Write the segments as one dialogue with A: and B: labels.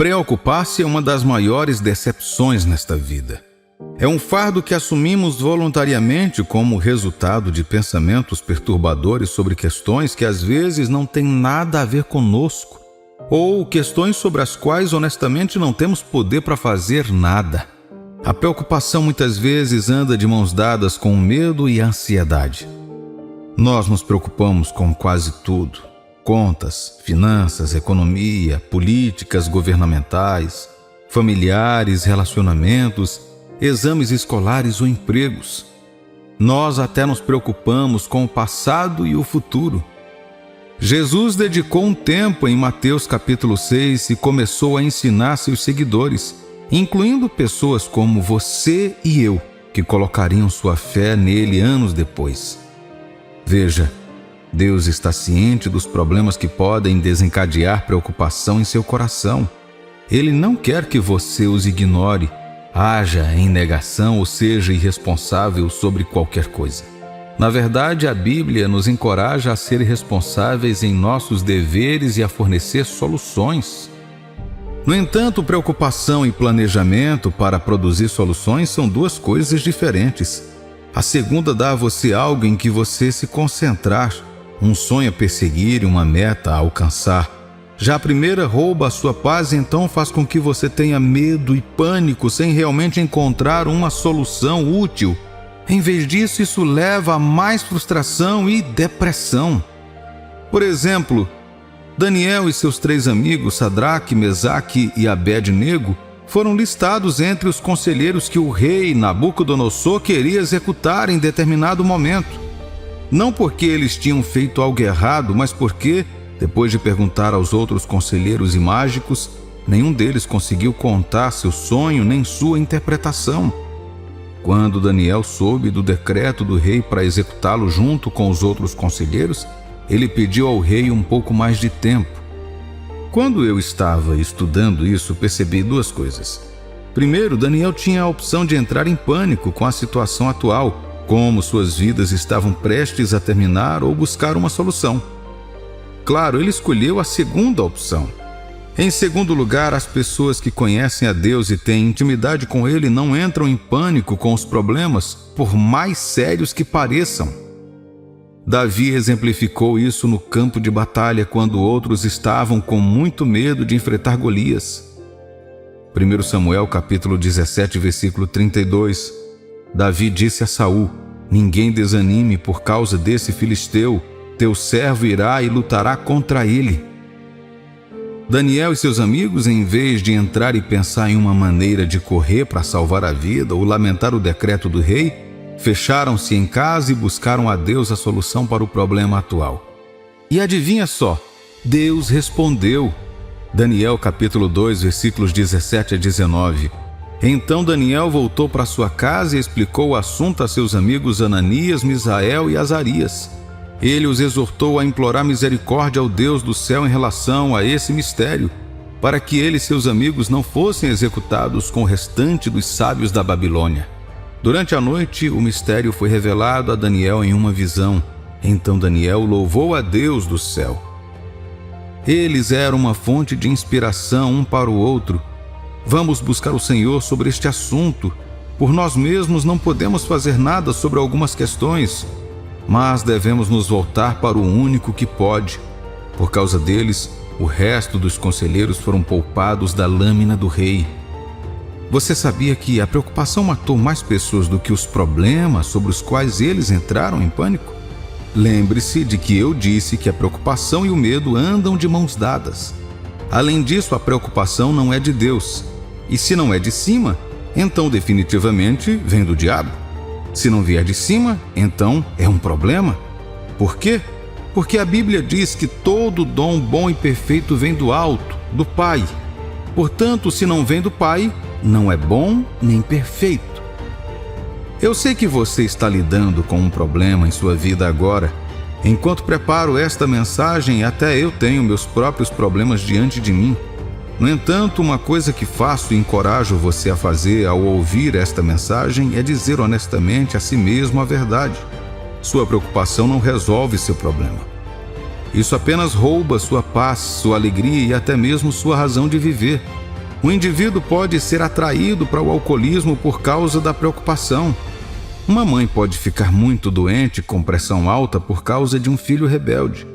A: Preocupar-se é uma das maiores decepções nesta vida. É um fardo que assumimos voluntariamente como resultado de pensamentos perturbadores sobre questões que às vezes não têm nada a ver conosco, ou questões sobre as quais honestamente não temos poder para fazer nada. A preocupação muitas vezes anda de mãos dadas com o medo e a ansiedade. Nós nos preocupamos com quase tudo: contas, finanças, economia, políticas governamentais, familiares, relacionamentos, exames escolares ou empregos. Nós até nos preocupamos com o passado e o futuro. Jesus dedicou um tempo em Mateus capítulo 6 e começou a ensinar seus seguidores, incluindo pessoas como você e eu, que colocariam sua fé nele anos depois. Veja, Deus está ciente dos problemas que podem desencadear preocupação em seu coração. Ele não quer que você os ignore, haja em negação ou seja irresponsável sobre qualquer coisa. Na verdade, a Bíblia nos encoraja a ser responsáveis em nossos deveres e a fornecer soluções. No entanto, preocupação e planejamento para produzir soluções são duas coisas diferentes. A segunda dá a você algo em que você se concentrar, um sonho a perseguir e uma meta a alcançar. Já a primeira rouba a sua paz e então faz com que você tenha medo e pânico sem realmente encontrar uma solução útil. Em vez disso, isso leva a mais frustração e depressão. Por exemplo, Daniel e seus 3 amigos, Sadraque, Mesaque e Abed-nego, foram listados entre os conselheiros que o rei Nabucodonosor queria executar em determinado momento. Não porque eles tinham feito algo errado, mas porque, depois de perguntar aos outros conselheiros e mágicos, nenhum deles conseguiu contar seu sonho nem sua interpretação. Quando Daniel soube do decreto do rei para executá-lo junto com os outros conselheiros, ele pediu ao rei um pouco mais de tempo. Quando eu estava estudando isso, percebi 2 coisas. Primeiro, Daniel tinha a opção de entrar em pânico com a situação atual, como suas vidas estavam prestes a terminar, ou buscar uma solução. Claro, ele escolheu a segunda opção. Em segundo lugar, as pessoas que conhecem a Deus e têm intimidade com Ele não entram em pânico com os problemas, por mais sérios que pareçam. Davi exemplificou isso no campo de batalha quando outros estavam com muito medo de enfrentar Golias. 1 Samuel capítulo 17, versículo 32. Davi disse a Saul: "Ninguém desanime por causa desse filisteu, teu servo irá e lutará contra ele." Daniel e seus amigos, em vez de entrar e pensar em uma maneira de correr para salvar a vida ou lamentar o decreto do rei, fecharam-se em casa e buscaram a Deus a solução para o problema atual. E adivinha só, Deus respondeu. Daniel capítulo 2, versículos 17 a 19. Então Daniel voltou para sua casa e explicou o assunto a seus amigos Ananias, Misael e Azarias. Ele os exortou a implorar misericórdia ao Deus do céu em relação a esse mistério, para que ele e seus amigos não fossem executados com o restante dos sábios da Babilônia. Durante a noite, o mistério foi revelado a Daniel em uma visão. Então Daniel louvou a Deus do céu. Eles eram uma fonte de inspiração um para o outro. Vamos buscar o Senhor sobre este assunto. Por nós mesmos não podemos fazer nada sobre algumas questões, mas devemos nos voltar para o único que pode. Por causa deles, o resto dos conselheiros foram poupados da lâmina do rei. Você sabia que a preocupação matou mais pessoas do que os problemas sobre os quais eles entraram em pânico? Lembre-se de que eu disse que a preocupação e o medo andam de mãos dadas. Além disso, a preocupação não é de Deus. E se não é de cima, então definitivamente vem do diabo. Se não vier de cima, então é um problema. Por quê? Porque a Bíblia diz que todo dom bom e perfeito vem do alto, do Pai. Portanto, se não vem do Pai, não é bom nem perfeito. Eu sei que você está lidando com um problema em sua vida agora. Enquanto preparo esta mensagem, até eu tenho meus próprios problemas diante de mim. No entanto, uma coisa que faço e encorajo você a fazer ao ouvir esta mensagem é dizer honestamente a si mesmo a verdade. Sua preocupação não resolve seu problema. Isso apenas rouba sua paz, sua alegria e até mesmo sua razão de viver. O indivíduo pode ser atraído para o alcoolismo por causa da preocupação. Uma mãe pode ficar muito doente com pressão alta por causa de um filho rebelde.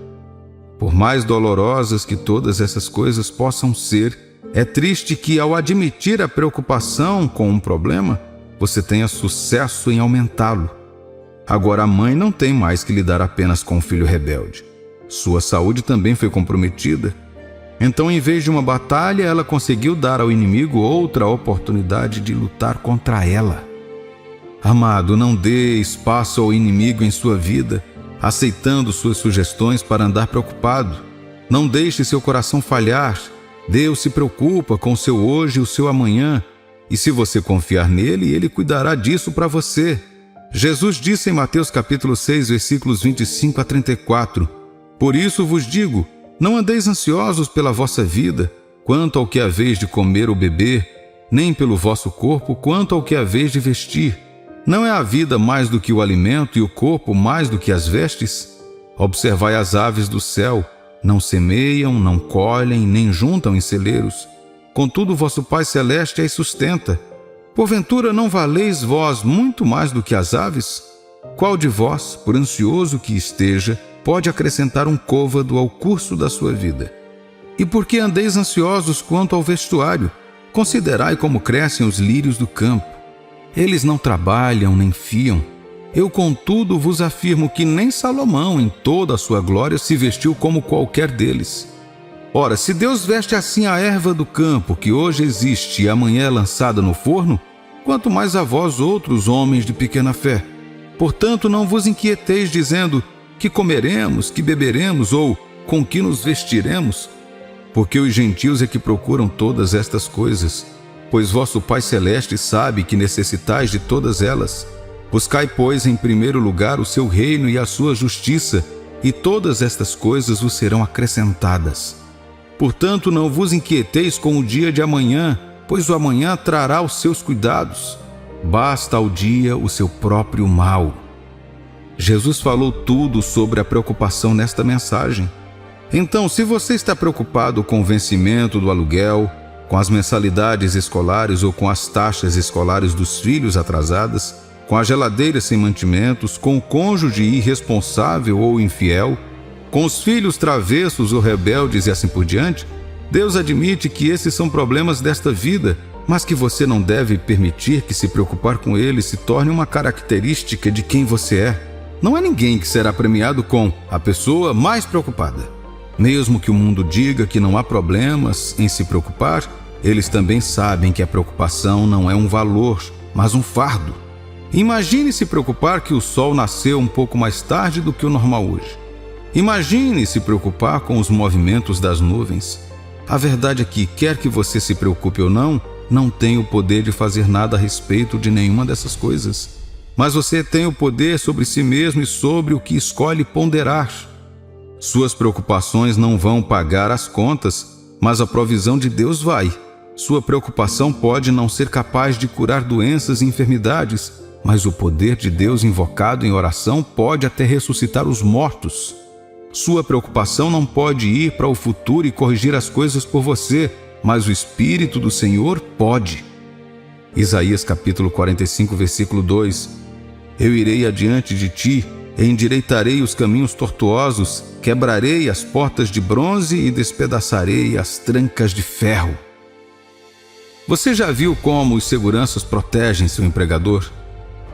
A: Por mais dolorosas que todas essas coisas possam ser, é triste que, ao admitir a preocupação com um problema, você tenha sucesso em aumentá-lo. Agora, a mãe não tem mais que lidar apenas com o filho rebelde. Sua saúde também foi comprometida. Então, em vez de uma batalha, ela conseguiu dar ao inimigo outra oportunidade de lutar contra ela. Amado, não dê espaço ao inimigo em sua vida, aceitando suas sugestões para andar preocupado. Não deixe seu coração falhar. Deus se preocupa com o seu hoje e o seu amanhã. E se você confiar nele, ele cuidará disso para você. Jesus disse em Mateus capítulo 6, versículos 25 a 34, Por isso vos digo, não andeis ansiosos pela vossa vida, quanto ao que haveis de comer ou beber, nem pelo vosso corpo, quanto ao que haveis de vestir. Não é a vida mais do que o alimento e o corpo mais do que as vestes? Observai as aves do céu, não semeiam, não colhem, nem juntam em celeiros. Contudo, vosso Pai Celeste as sustenta. Porventura não valeis vós muito mais do que as aves? Qual de vós, por ansioso que esteja, pode acrescentar um côvado ao curso da sua vida? E por que andeis ansiosos quanto ao vestuário? Considerai como crescem os lírios do campo. Eles não trabalham nem fiam. Eu, contudo, vos afirmo que nem Salomão, em toda a sua glória, se vestiu como qualquer deles. Ora, se Deus veste assim a erva do campo, que hoje existe e amanhã é lançada no forno, quanto mais a vós outros, homens de pequena fé. Portanto, não vos inquieteis dizendo, que comeremos, que beberemos, ou com que nos vestiremos? Porque os gentios é que procuram todas estas coisas, pois vosso Pai Celeste sabe que necessitais de todas elas. Buscai, pois, em primeiro lugar o seu reino e a sua justiça, e todas estas coisas vos serão acrescentadas. Portanto, não vos inquieteis com o dia de amanhã, pois o amanhã trará os seus cuidados. Basta ao dia o seu próprio mal. Jesus falou tudo sobre a preocupação nesta mensagem. Então, se você está preocupado com o vencimento do aluguel, com as mensalidades escolares ou com as taxas escolares dos filhos atrasadas, com a geladeira sem mantimentos, com o cônjuge irresponsável ou infiel, com os filhos travessos ou rebeldes e assim por diante, Deus admite que esses são problemas desta vida, mas que você não deve permitir que se preocupar com eles se torne uma característica de quem você é. Não há ninguém que será premiado com a pessoa mais preocupada. Mesmo que o mundo diga que não há problemas em se preocupar, eles também sabem que a preocupação não é um valor, mas um fardo. Imagine se preocupar que o sol nasceu um pouco mais tarde do que o normal hoje. Imagine se preocupar com os movimentos das nuvens. A verdade é que, quer que você se preocupe ou não, não tem o poder de fazer nada a respeito de nenhuma dessas coisas. Mas você tem o poder sobre si mesmo e sobre o que escolhe ponderar. Suas preocupações não vão pagar as contas, mas a provisão de Deus vai. Sua preocupação pode não ser capaz de curar doenças e enfermidades, mas o poder de Deus invocado em oração pode até ressuscitar os mortos. Sua preocupação não pode ir para o futuro e corrigir as coisas por você, mas o Espírito do Senhor pode. Isaías capítulo 45, versículo 2. Eu irei adiante de ti, endireitarei os caminhos tortuosos, quebrarei as portas de bronze e despedaçarei as trancas de ferro. Você já viu como os seguranças protegem seu empregador?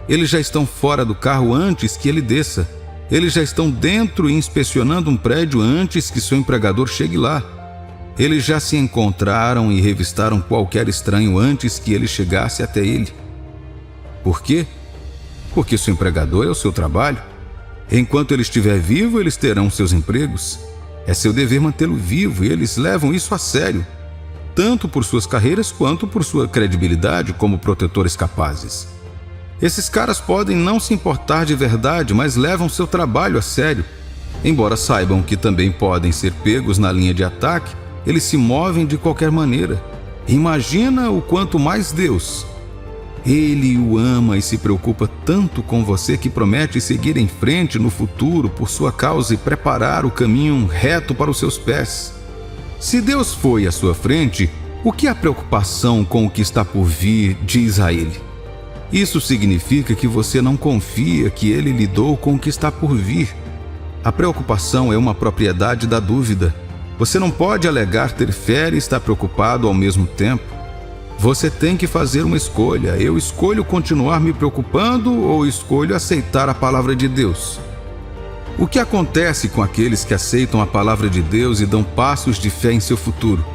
A: Eles já estão fora do carro antes que ele desça. Eles já estão dentro e inspecionando um prédio antes que seu empregador chegue lá. Eles já se encontraram e revistaram qualquer estranho antes que ele chegasse até ele. Por quê? Porque seu empregador é o seu trabalho. Enquanto ele estiver vivo, eles terão seus empregos. É seu dever mantê-lo vivo e eles levam isso a sério, tanto por suas carreiras quanto por sua credibilidade como protetores capazes. Esses caras podem não se importar de verdade, mas levam seu trabalho a sério. Embora saibam que também podem ser pegos na linha de ataque, eles se movem de qualquer maneira. Imagina o quanto mais Deus. Ele o ama e se preocupa tanto com você que promete seguir em frente no futuro por sua causa e preparar o caminho reto para os seus pés. Se Deus foi à sua frente, O que a preocupação com o que está por vir diz a ele? Isso significa que você não confia que ele lidou com o que está por vir. A preocupação é uma propriedade da dúvida. Você não pode alegar ter fé e estar preocupado ao mesmo tempo. Você tem que fazer uma escolha. Eu escolho continuar me preocupando ou escolho aceitar a palavra de Deus? O que acontece com aqueles que aceitam a palavra de Deus e dão passos de fé em seu futuro?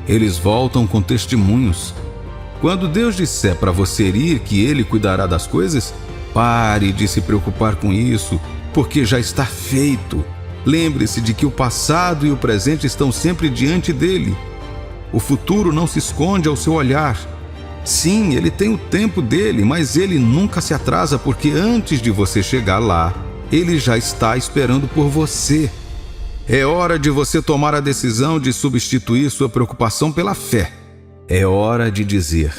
A: Eles voltam com testemunhos. Quando Deus disser para você ir que Ele cuidará das coisas, pare de se preocupar com isso, porque já está feito. Lembre-se de que o passado e o presente estão sempre diante dele. O futuro não se esconde ao seu olhar. Sim, ele tem o tempo dele, mas ele nunca se atrasa, porque antes de você chegar lá, ele já está esperando por você. É hora de você tomar a decisão de substituir sua preocupação pela fé. É hora de dizer: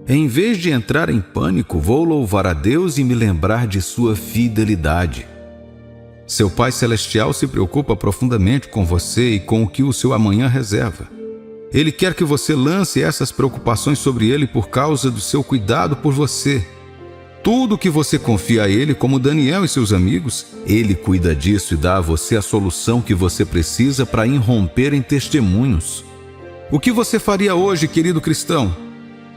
A: em vez de entrar em pânico, vou louvar a Deus e me lembrar de sua fidelidade. Seu Pai Celestial se preocupa profundamente com você e com o que o seu amanhã reserva. Ele quer que você lance essas preocupações sobre Ele por causa do seu cuidado por você. Tudo que você confia a Ele, como Daniel e seus amigos, Ele cuida disso e dá a você a solução que você precisa para irromper em testemunhos. O que você faria hoje, querido cristão?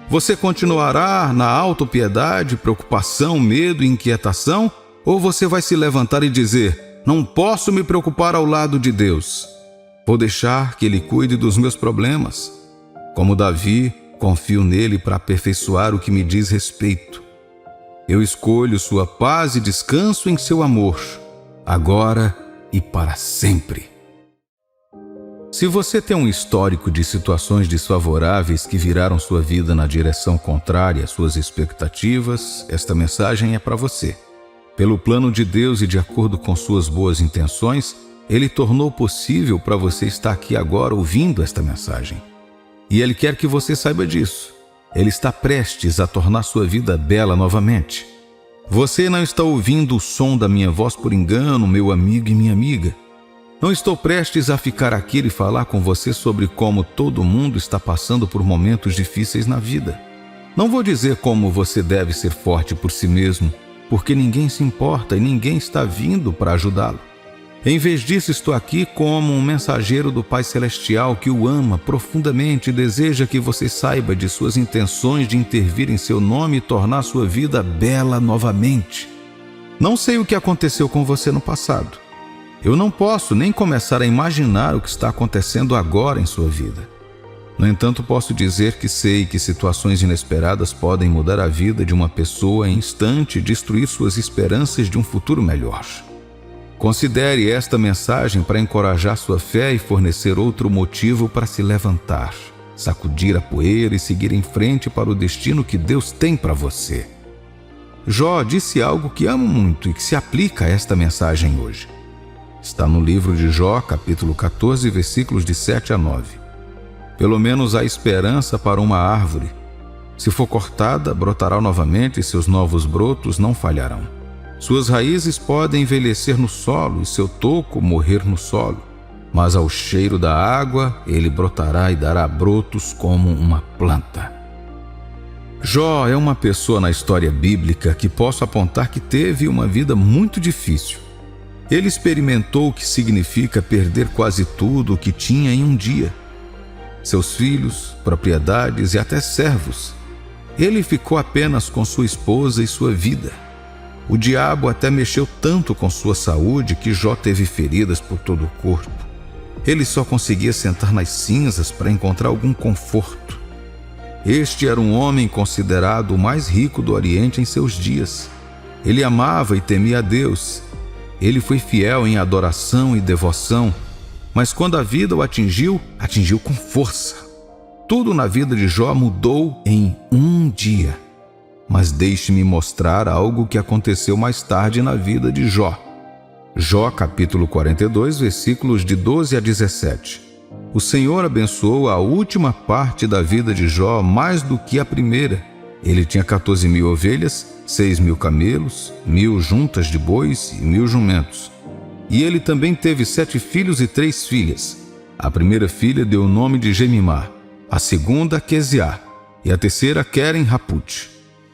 A: Você continuará na autopiedade, preocupação, medo e inquietação? Ou você vai se levantar e dizer: não posso me preocupar ao lado de Deus. Vou deixar que Ele cuide dos meus problemas. Como Davi, confio nele para aperfeiçoar o que me diz respeito. Eu escolho sua paz e descanso em seu amor, agora e para sempre. Se você tem um histórico de situações desfavoráveis que viraram sua vida na direção contrária às suas expectativas, esta mensagem é para você. Pelo plano de Deus e de acordo com suas boas intenções, Ele tornou possível para você estar aqui agora ouvindo esta mensagem. E Ele quer que você saiba disso. Ele está prestes a tornar sua vida bela novamente. Você não está ouvindo o som da minha voz por engano, meu amigo e minha amiga. Não estou prestes a ficar aqui e falar com você sobre como todo mundo está passando por momentos difíceis na vida. Não vou dizer como você deve ser forte por si mesmo, porque ninguém se importa e ninguém está vindo para ajudá-lo. Em vez disso, estou aqui como um mensageiro do Pai Celestial que o ama profundamente e deseja que você saiba de suas intenções de intervir em seu nome e tornar sua vida bela novamente. Não sei o que aconteceu com você no passado. Eu não posso nem começar a imaginar o que está acontecendo agora em sua vida. No entanto, posso dizer que sei que situações inesperadas podem mudar a vida de uma pessoa em instante e destruir suas esperanças de um futuro melhor. Considere esta mensagem para encorajar sua fé e fornecer outro motivo para se levantar, sacudir a poeira e seguir em frente para o destino que Deus tem para você. Jó disse algo que amo muito e que se aplica a esta mensagem hoje. Está no livro de Jó, capítulo 14, versículos de 7 a 9. Pelo menos há esperança para uma árvore. Se for cortada, brotará novamente e seus novos brotos não falharão. Suas raízes podem envelhecer no solo e seu toco morrer no solo, mas ao cheiro da água ele brotará e dará brotos como uma planta. Jó é uma pessoa na história bíblica que posso apontar que teve uma vida muito difícil. Ele experimentou o que significa perder quase tudo o que tinha em um dia. Seus filhos, propriedades e até servos. Ele ficou apenas com sua esposa e sua vida. O diabo até mexeu tanto com sua saúde que Jó teve feridas por todo o corpo. Ele só conseguia sentar nas cinzas para encontrar algum conforto. Este era um homem considerado o mais rico do Oriente em seus dias. Ele amava e temia a Deus. Ele foi fiel em adoração e devoção, mas quando a vida o atingiu, atingiu com força. Tudo na vida de Jó mudou em um dia. Mas deixe-me mostrar algo que aconteceu mais tarde na vida de Jó. Jó, capítulo 42, versículos de 12 a 17. O Senhor abençoou a última parte da vida de Jó mais do que a primeira. Ele tinha 14.000 ovelhas, 6.000 camelos, 1.000 juntas de bois e 1.000 jumentos. E ele também teve 7 filhos e 3 filhas. A primeira filha deu o nome de Gemimá. a segunda Quesiá e a terceira Queren-Hapute.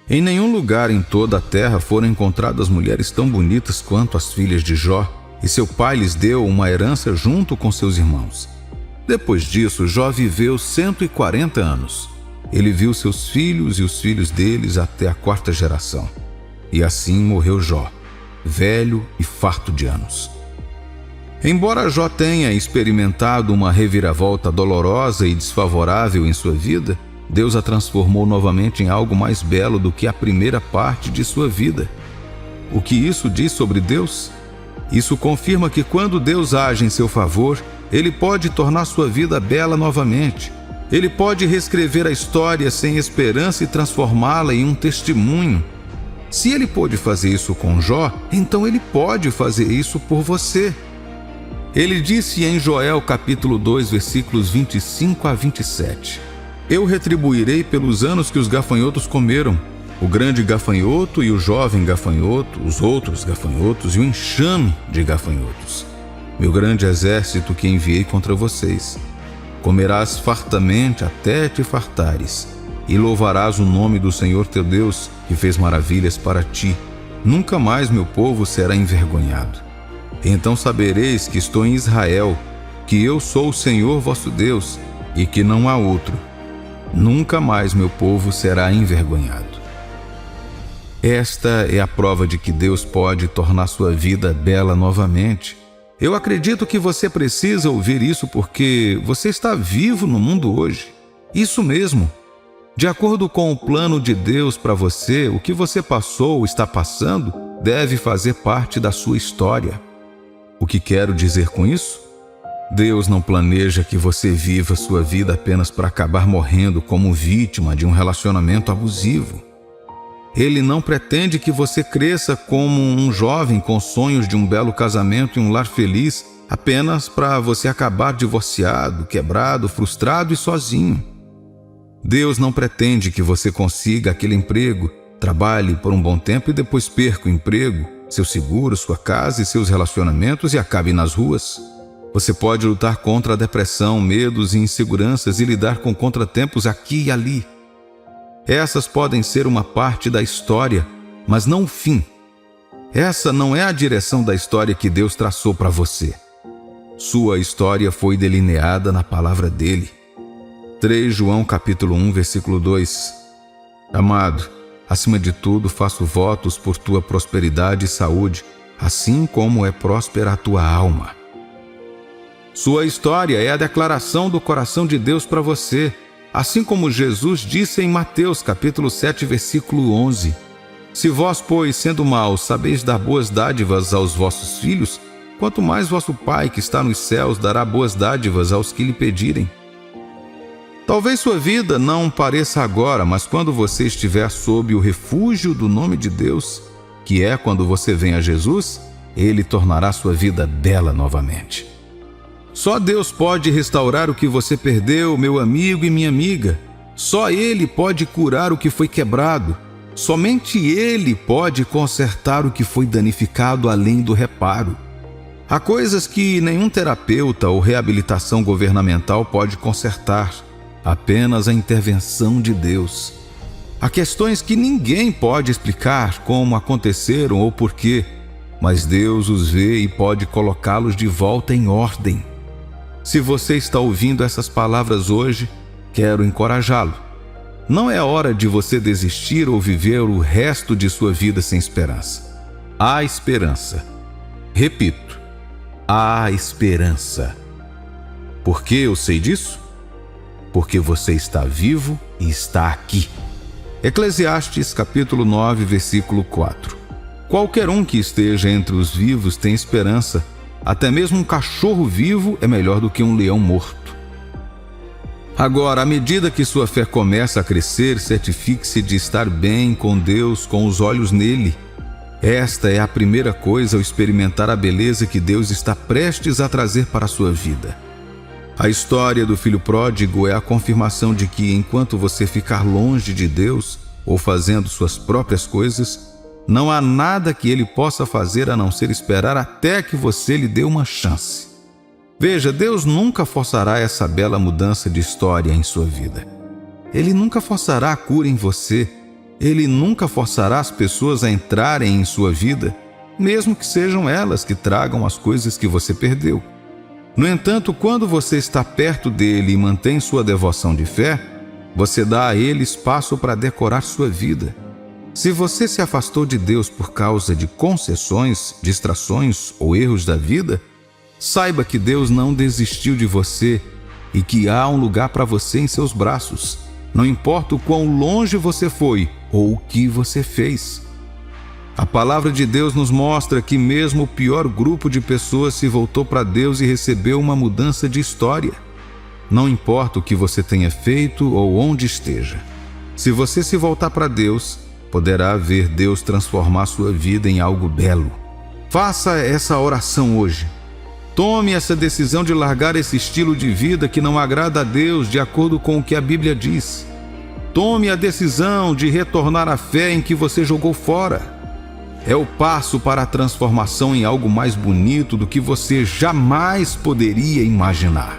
A: Em nenhum lugar em toda a terra foram encontradas mulheres tão bonitas quanto as filhas de Jó, e seu pai lhes deu uma herança junto com seus irmãos. Depois disso, Jó viveu 140 anos. Ele viu seus filhos e os filhos deles até a 4ª geração. E assim morreu Jó, velho e farto de anos. Embora Jó tenha experimentado uma reviravolta dolorosa e desfavorável em sua vida, Deus a transformou novamente em algo mais belo do que a primeira parte de sua vida. O que isso diz sobre Deus? Isso confirma que quando Deus age em seu favor, Ele pode tornar sua vida bela novamente. Ele pode reescrever a história sem esperança e transformá-la em um testemunho. Se Ele pôde fazer isso com Jó, então Ele pode fazer isso por você. Ele disse em Joel capítulo 2, versículos 25 a 27: Eu retribuirei pelos anos que os gafanhotos comeram, o grande gafanhoto e o jovem gafanhoto, os outros gafanhotos e o enxame de gafanhotos, meu grande exército que enviei contra vocês. Comerás fartamente até te fartares, e louvarás o nome do Senhor teu Deus, que fez maravilhas para ti. Nunca mais meu povo será envergonhado. Então sabereis que estou em Israel, que eu sou o Senhor vosso Deus, e que não há outro. Nunca mais meu povo será envergonhado. Esta é a prova de que Deus pode tornar sua vida bela novamente. Eu acredito que você precisa ouvir isso porque você está vivo no mundo hoje. Isso mesmo. De acordo com o plano de Deus para você, o que você passou ou está passando deve fazer parte da sua história. O que quero dizer com isso? Deus não planeja que você viva sua vida apenas para acabar morrendo como vítima de um relacionamento abusivo. Ele não pretende que você cresça como um jovem com sonhos de um belo casamento e um lar feliz apenas para você acabar divorciado, quebrado, frustrado e sozinho. Deus não pretende que você consiga aquele emprego, trabalhe por um bom tempo e depois perca o emprego, seu seguro, sua casa e seus relacionamentos e acabe nas ruas. Você pode lutar contra a depressão, medos e inseguranças e lidar com contratempos aqui e ali. Essas podem ser uma parte da história, mas não o fim. Essa não é a direção da história que Deus traçou para você. Sua história foi delineada na palavra dele. 3 João capítulo 1, versículo 2. Amado, acima de tudo faço votos por tua prosperidade e saúde, assim como é próspera a tua alma. Sua história é a declaração do coração de Deus para você, assim como Jesus disse em Mateus capítulo 7, versículo 11. Se vós, pois, sendo maus, sabeis dar boas dádivas aos vossos filhos, quanto mais vosso Pai que está nos céus dará boas dádivas aos que lhe pedirem. Talvez sua vida não pareça agora, mas quando você estiver sob o refúgio do nome de Deus, que é quando você vem a Jesus, Ele tornará sua vida bela novamente. Só Deus pode restaurar o que você perdeu, meu amigo e minha amiga. Só Ele pode curar o que foi quebrado. Somente Ele pode consertar o que foi danificado além do reparo. Há coisas que nenhum terapeuta ou reabilitação governamental pode consertar, apenas a intervenção de Deus. Há questões que ninguém pode explicar como aconteceram ou porquê, mas Deus os vê e pode colocá-los de volta em ordem. Se você está ouvindo essas palavras hoje, quero encorajá-lo. Não é hora de você desistir ou viver o resto de sua vida sem esperança. Há esperança. Repito, há esperança. Por que eu sei disso? Porque você está vivo e está aqui. Eclesiastes capítulo 9, versículo 4. Qualquer um que esteja entre os vivos tem esperança. Até mesmo um cachorro vivo é melhor do que um leão morto. Agora, à medida que sua fé começa a crescer, certifique-se de estar bem com Deus, com os olhos nele. Esta é a primeira coisa ao experimentar a beleza que Deus está prestes a trazer para a sua vida. A história do filho pródigo é a confirmação de que, enquanto você ficar longe de Deus ou fazendo suas próprias coisas, não há nada que Ele possa fazer a não ser esperar até que você lhe dê uma chance. Veja, Deus nunca forçará essa bela mudança de história em sua vida. Ele nunca forçará a cura em você. Ele nunca forçará as pessoas a entrarem em sua vida, mesmo que sejam elas que tragam as coisas que você perdeu. No entanto, quando você está perto dele e mantém sua devoção de fé, você dá a ele espaço para decorar sua vida. Se você se afastou de Deus por causa de concessões, distrações ou erros da vida, saiba que Deus não desistiu de você e que há um lugar para você em seus braços. Não importa o quão longe você foi ou o que você fez. A palavra de Deus nos mostra que mesmo o pior grupo de pessoas se voltou para Deus e recebeu uma mudança de história. Não importa o que você tenha feito ou onde esteja. Se você se voltar para Deus, poderá ver Deus transformar sua vida em algo belo. Faça essa oração hoje. Tome essa decisão de largar esse estilo de vida que não agrada a Deus de acordo com o que a Bíblia diz. Tome a decisão de retornar à fé em que você jogou fora. É o passo para a transformação em algo mais bonito do que você jamais poderia imaginar.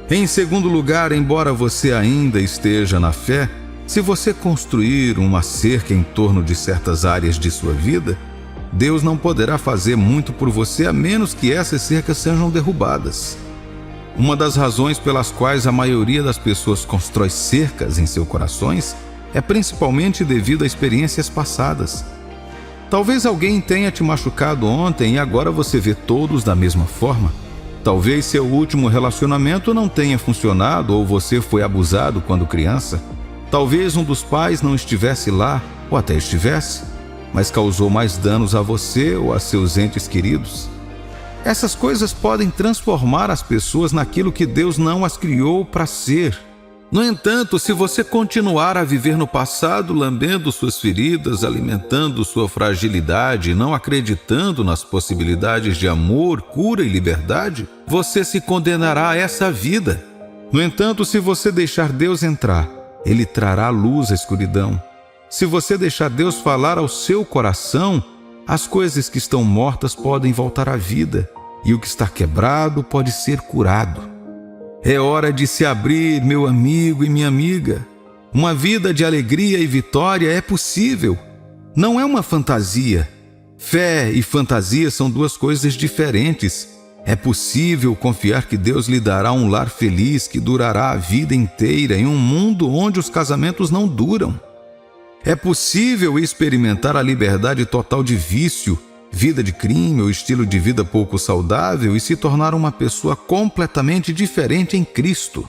A: Em segundo lugar, embora você ainda esteja na fé, se você construir uma cerca em torno de certas áreas de sua vida, Deus não poderá fazer muito por você a menos que essas cercas sejam derrubadas. Uma das razões pelas quais a maioria das pessoas constrói cercas em seus corações é principalmente devido a experiências passadas. Talvez alguém tenha te machucado ontem e agora você vê todos da mesma forma. Talvez seu último relacionamento não tenha funcionado ou você foi abusado quando criança. Talvez um dos pais não estivesse lá, ou até estivesse, mas causou mais danos a você ou a seus entes queridos. Essas coisas podem transformar as pessoas naquilo que Deus não as criou para ser. No entanto, se você continuar a viver no passado, lambendo suas feridas, alimentando sua fragilidade e não acreditando nas possibilidades de amor, cura e liberdade, você se condenará a essa vida. No entanto, se você deixar Deus entrar, Ele trará luz à escuridão. Se você deixar Deus falar ao seu coração, as coisas que estão mortas podem voltar à vida e o que está quebrado pode ser curado. É hora de se abrir, meu amigo e minha amiga. Uma vida de alegria e vitória é possível. Não é uma fantasia. Fé e fantasia são duas coisas diferentes. É possível confiar que Deus lhe dará um lar feliz que durará a vida inteira em um mundo onde os casamentos não duram. É possível experimentar a liberdade total de vício, vida de crime ou estilo de vida pouco saudável e se tornar uma pessoa completamente diferente em Cristo.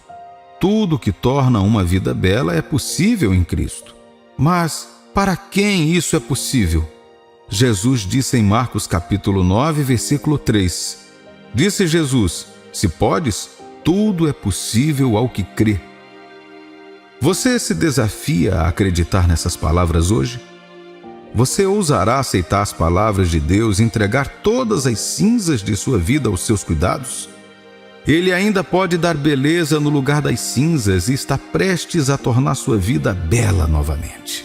A: Tudo que torna uma vida bela é possível em Cristo. Mas para quem isso é possível? Jesus disse em Marcos capítulo 9, versículo 3. Disse Jesus: se podes, tudo é possível ao que crê. Você se desafia a acreditar nessas palavras hoje? Você ousará aceitar as palavras de Deus e entregar todas as cinzas de sua vida aos seus cuidados? Ele ainda pode dar beleza no lugar das cinzas e está prestes a tornar sua vida bela novamente.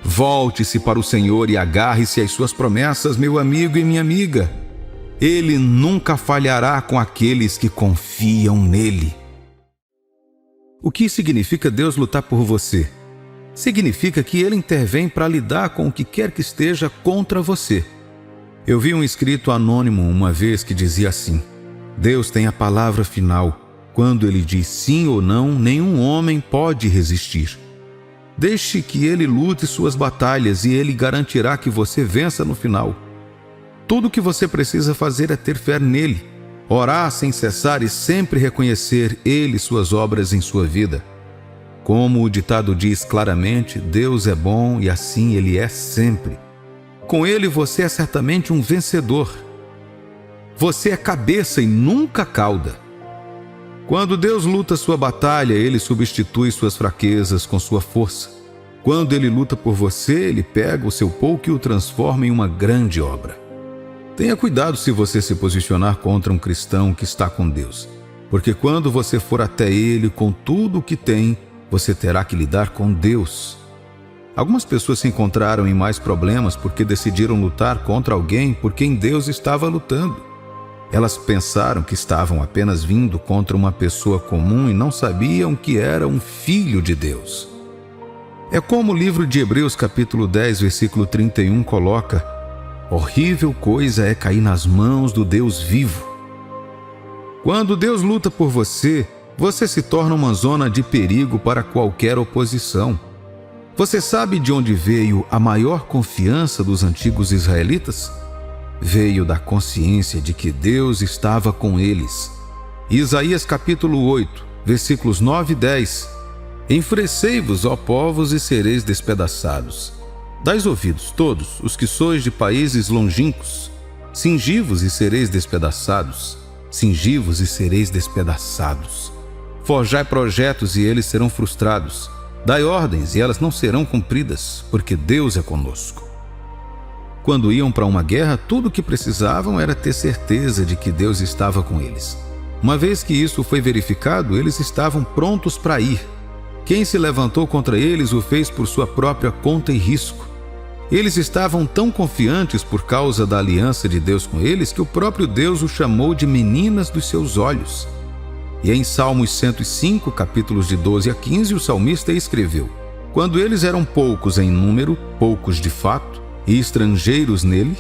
A: Volte-se para o Senhor e agarre-se às suas promessas, meu amigo e minha amiga. Ele nunca falhará com aqueles que confiam nele. O que significa Deus lutar por você? Significa que Ele intervém para lidar com o que quer que esteja contra você. Eu vi um escrito anônimo uma vez que dizia assim: Deus tem a palavra final. Quando Ele diz sim ou não, nenhum homem pode resistir. Deixe que Ele lute suas batalhas e Ele garantirá que você vença no final. Tudo o que você precisa fazer é ter fé nele, orar sem cessar e sempre reconhecer Ele e suas obras em sua vida. Como o ditado diz claramente, Deus é bom e assim Ele é sempre. Com Ele você é certamente um vencedor. Você é cabeça e nunca cauda. Quando Deus luta sua batalha, Ele substitui suas fraquezas com sua força. Quando Ele luta por você, Ele pega o seu pouco e o transforma em uma grande obra. Tenha cuidado se você se posicionar contra um cristão que está com Deus, porque quando você for até Ele com tudo o que tem, você terá que lidar com Deus. Algumas pessoas se encontraram em mais problemas porque decidiram lutar contra alguém por quem Deus estava lutando. Elas pensaram que estavam apenas vindo contra uma pessoa comum e não sabiam que era um filho de Deus. É como o livro de Hebreus capítulo 10, versículo 31 coloca: horrível coisa é cair nas mãos do Deus vivo. Quando Deus luta por você, você se torna uma zona de perigo para qualquer oposição. Você sabe de onde veio a maior confiança dos antigos israelitas? Veio da consciência de que Deus estava com eles. Isaías capítulo 8, versículos 9 e 10. Enfurecei-vos, ó povos, e sereis despedaçados. Dais ouvidos, todos os que sois de países longínquos. Cingi-vos e sereis despedaçados. Cingi-vos e sereis despedaçados. Forjai projetos e eles serão frustrados. Dai ordens e elas não serão cumpridas, porque Deus é conosco. Quando iam para uma guerra, tudo o que precisavam era ter certeza de que Deus estava com eles. Uma vez que isso foi verificado, eles estavam prontos para ir. Quem se levantou contra eles o fez por sua própria conta e risco. Eles estavam tão confiantes por causa da aliança de Deus com eles que o próprio Deus os chamou de meninas dos seus olhos. E em Salmos 105, capítulos de 12 a 15, o salmista escreveu: quando eles eram poucos em número, poucos de fato, e estrangeiros nele,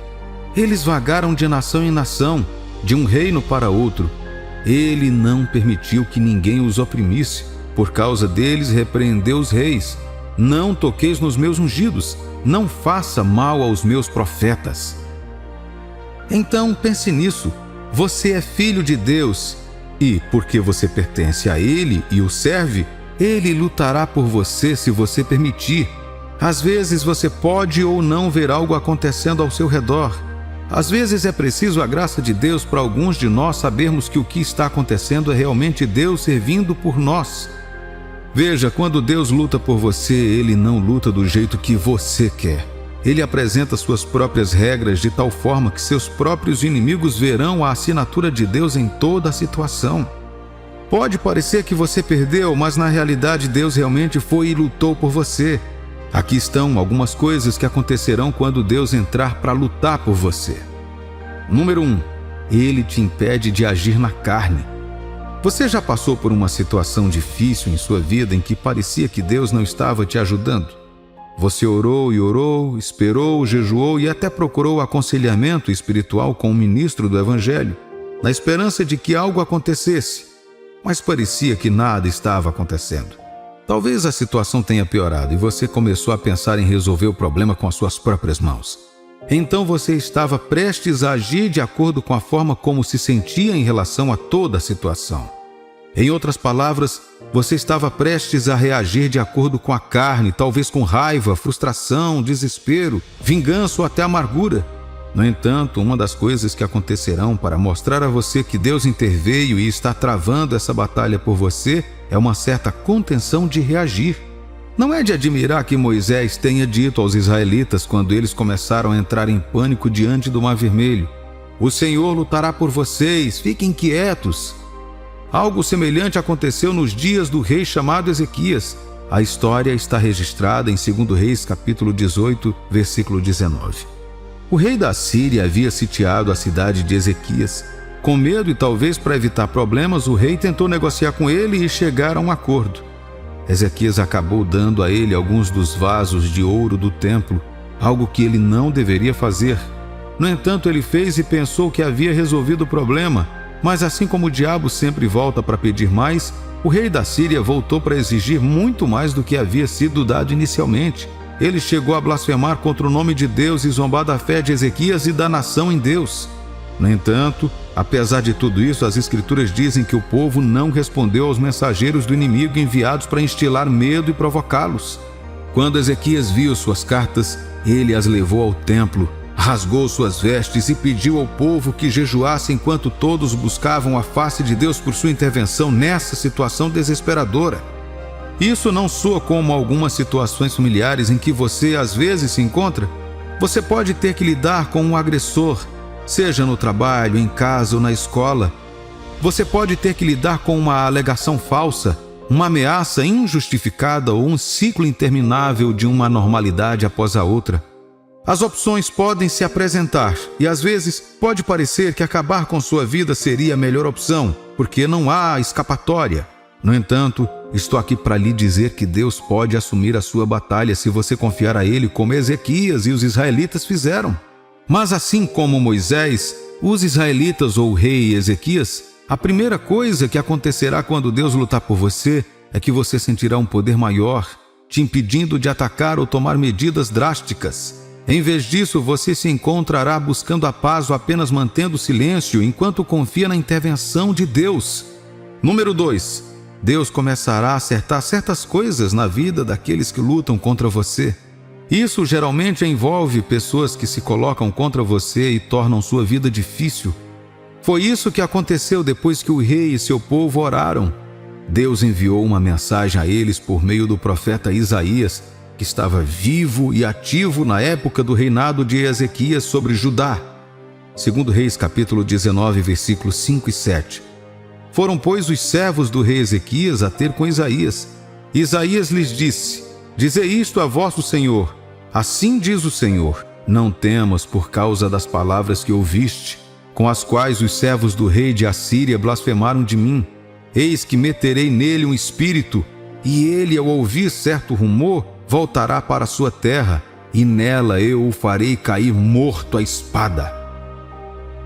A: eles vagaram de nação em nação, de um reino para outro. Ele não permitiu que ninguém os oprimisse. Por causa deles repreendeu os reis. Não toqueis nos meus ungidos, não faça mal aos meus profetas. Então pense nisso. Você é filho de Deus e, porque você pertence a Ele e o serve, Ele lutará por você se você permitir. Às vezes você pode ou não ver algo acontecendo ao seu redor. Às vezes é preciso a graça de Deus para alguns de nós sabermos que o que está acontecendo é realmente Deus servindo por nós. Veja, quando Deus luta por você, Ele não luta do jeito que você quer. Ele apresenta suas próprias regras de tal forma que seus próprios inimigos verão a assinatura de Deus em toda a situação. Pode parecer que você perdeu, mas na realidade Deus realmente foi e lutou por você. Aqui estão algumas coisas que acontecerão quando Deus entrar para lutar por você. Número 1. Ele te impede de agir na carne. Você já passou por uma situação difícil em sua vida em que parecia que Deus não estava te ajudando? Você orou e orou, esperou, jejuou e até procurou aconselhamento espiritual com um ministro do Evangelho, na esperança de que algo acontecesse, mas parecia que nada estava acontecendo. Talvez a situação tenha piorado e você começou a pensar em resolver o problema com as suas próprias mãos. Então você estava prestes a agir de acordo com a forma como se sentia em relação a toda a situação. Em outras palavras, você estava prestes a reagir de acordo com a carne, talvez com raiva, frustração, desespero, vingança ou até amargura. No entanto, uma das coisas que acontecerão para mostrar a você que Deus interveio e está travando essa batalha por você é uma certa contenção de reagir. Não é de admirar que Moisés tenha dito aos israelitas quando eles começaram a entrar em pânico diante do Mar Vermelho: o Senhor lutará por vocês, fiquem quietos. Algo semelhante aconteceu nos dias do rei chamado Ezequias. A história está registrada em 2 Reis capítulo 18, versículo 19. O rei da Síria havia sitiado a cidade de Ezequias. Com medo e talvez para evitar problemas, o rei tentou negociar com ele e chegar a um acordo. Ezequias acabou dando a ele alguns dos vasos de ouro do templo, algo que ele não deveria fazer. No entanto, ele fez e pensou que havia resolvido o problema, mas assim como o diabo sempre volta para pedir mais, o rei da Síria voltou para exigir muito mais do que havia sido dado inicialmente. Ele chegou a blasfemar contra o nome de Deus e zombar da fé de Ezequias e da nação em Deus. No entanto, apesar de tudo isso, as Escrituras dizem que o povo não respondeu aos mensageiros do inimigo enviados para instilar medo e provocá-los. Quando Ezequias viu suas cartas, ele as levou ao templo, rasgou suas vestes e pediu ao povo que jejuasse enquanto todos buscavam a face de Deus por sua intervenção nessa situação desesperadora. Isso não soa como algumas situações familiares em que você às vezes se encontra? Você pode ter que lidar com um agressor, seja no trabalho, em casa ou na escola. Você pode ter que lidar com uma alegação falsa, uma ameaça injustificada ou um ciclo interminável de uma normalidade após a outra. As opções podem se apresentar e às vezes pode parecer que acabar com sua vida seria a melhor opção, porque não há escapatória. No entanto, estou aqui para lhe dizer que Deus pode assumir a sua batalha se você confiar a Ele, como Ezequias e os israelitas fizeram. Mas assim como Moisés, os israelitas ou o rei Ezequias, a primeira coisa que acontecerá quando Deus lutar por você é que você sentirá um poder maior, te impedindo de atacar ou tomar medidas drásticas. Em vez disso, você se encontrará buscando a paz ou apenas mantendo silêncio enquanto confia na intervenção de Deus. Número 2. Deus começará a acertar certas coisas na vida daqueles que lutam contra você. Isso geralmente envolve pessoas que se colocam contra você e tornam sua vida difícil. Foi isso que aconteceu depois que o rei e seu povo oraram. Deus enviou uma mensagem a eles por meio do profeta Isaías, que estava vivo e ativo na época do reinado de Ezequias sobre Judá. 2 Reis capítulo 19, versículos 5 e 7. Foram, pois, os servos do rei Ezequias a ter com Isaías. Isaías lhes disse: Dizei isto a vosso Senhor. Assim diz o Senhor: Não temas por causa das palavras que ouviste, com as quais os servos do rei de Assíria blasfemaram de mim. Eis que meterei nele um espírito, e ele, ao ouvir certo rumor, voltará para a sua terra, e nela eu o farei cair morto à espada.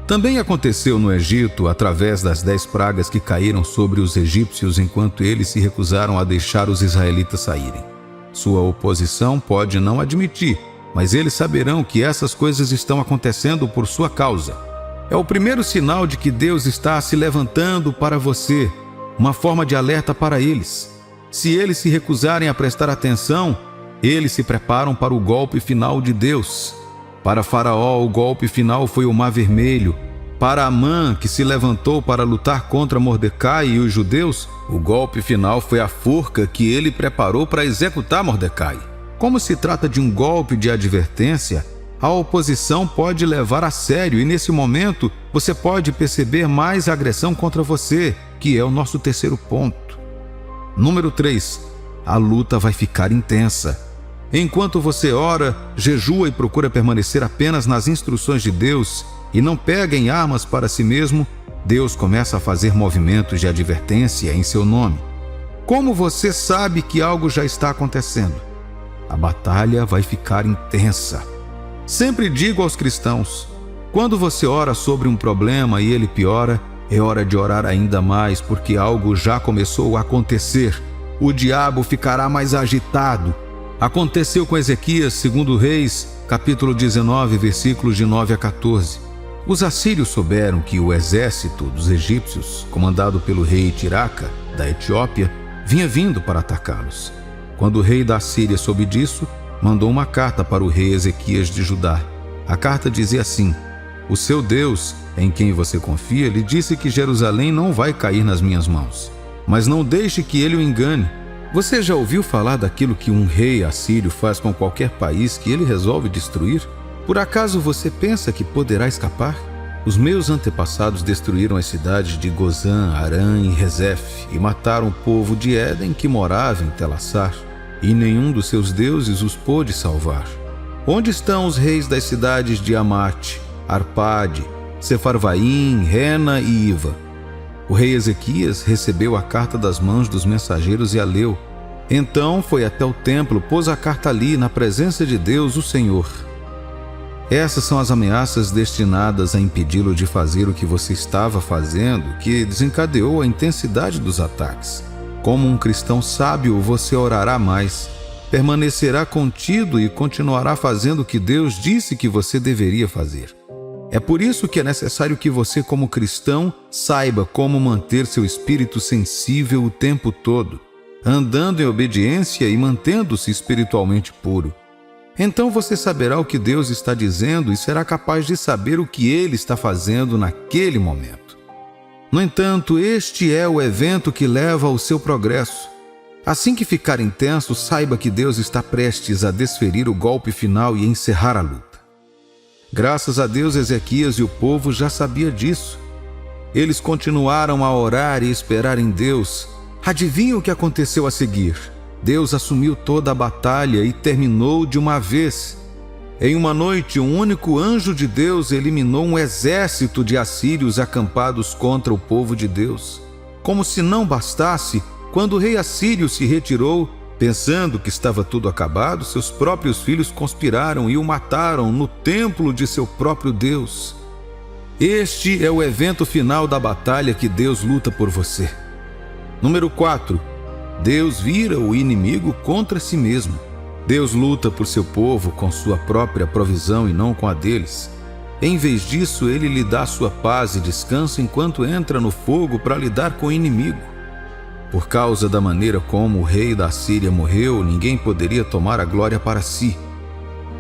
A: Também aconteceu no Egito, através das 10 pragas que caíram sobre os egípcios enquanto eles se recusaram a deixar os israelitas saírem. Sua oposição pode não admitir, mas eles saberão que essas coisas estão acontecendo por sua causa. É o primeiro sinal de que Deus está se levantando para você, uma forma de alerta para eles. Se eles se recusarem a prestar atenção, eles se preparam para o golpe final de Deus. Para Faraó, o golpe final foi o Mar Vermelho. Para Amã, que se levantou para lutar contra Mordecai e os judeus, o golpe final foi a forca que ele preparou para executar Mordecai. Como se trata de um golpe de advertência, a oposição pode levar a sério e nesse momento você pode perceber mais agressão contra você, que é o nosso terceiro ponto. Número 3. A luta vai ficar intensa. Enquanto você ora, jejua e procura permanecer apenas nas instruções de Deus e não pega em armas para si mesmo, Deus começa a fazer movimentos de advertência em seu nome. Como você sabe que algo já está acontecendo? A batalha vai ficar intensa. Sempre digo aos cristãos, quando você ora sobre um problema e ele piora, é hora de orar ainda mais, porque algo já começou a acontecer. O diabo ficará mais agitado. Aconteceu com Ezequias, 2 Reis, capítulo 19, versículos de 9 a 14. Os assírios souberam que o exército dos egípcios, comandado pelo rei Tiraca, da Etiópia, vinha vindo para atacá-los. Quando o rei da Assíria soube disso, mandou uma carta para o rei Ezequias de Judá. A carta dizia assim: O seu Deus, em quem você confia, lhe disse que Jerusalém não vai cair nas minhas mãos. Mas não deixe que ele o engane. Você já ouviu falar daquilo que um rei assírio faz com qualquer país que ele resolve destruir? Por acaso você pensa que poderá escapar? Os meus antepassados destruíram as cidades de Gozã, Arã e Rezef e mataram o povo de Éden que morava em Telassar, e nenhum dos seus deuses os pôde salvar. Onde estão os reis das cidades de Amate, Arpade, Sefarvaim, Rena e Iva? O rei Ezequias recebeu a carta das mãos dos mensageiros e a leu. Então foi até o templo, pôs a carta ali, na presença de Deus, o Senhor. Essas são as ameaças destinadas a impedi-lo de fazer o que você estava fazendo, que desencadeou a intensidade dos ataques. Como um cristão sábio, você orará mais, permanecerá contido e continuará fazendo o que Deus disse que você deveria fazer. É por isso que é necessário que você, como cristão, saiba como manter seu espírito sensível o tempo todo, andando em obediência e mantendo-se espiritualmente puro. Então você saberá o que Deus está dizendo e será capaz de saber o que Ele está fazendo naquele momento. No entanto, este é o evento que leva ao seu progresso. Assim que ficar intenso, saiba que Deus está prestes a desferir o golpe final e encerrar a luta. Graças a Deus, Ezequias e o povo já sabia disso. Eles continuaram a orar e esperar em Deus. Adivinha o que aconteceu a seguir? Deus assumiu toda a batalha e terminou de uma vez. Em uma noite, um único anjo de Deus eliminou um exército de assírios acampados contra o povo de Deus. Como se não bastasse, quando o rei assírio se retirou, pensando que estava tudo acabado, seus próprios filhos conspiraram e o mataram no templo de seu próprio Deus. Este é o evento final da batalha que Deus luta por você. Número 4. Deus vira o inimigo contra si mesmo. Deus luta por seu povo com sua própria provisão e não com a deles. Em vez disso, ele lhe dá sua paz e descanso enquanto entra no fogo para lidar com o inimigo. Por causa da maneira como o rei da Síria morreu, ninguém poderia tomar a glória para si.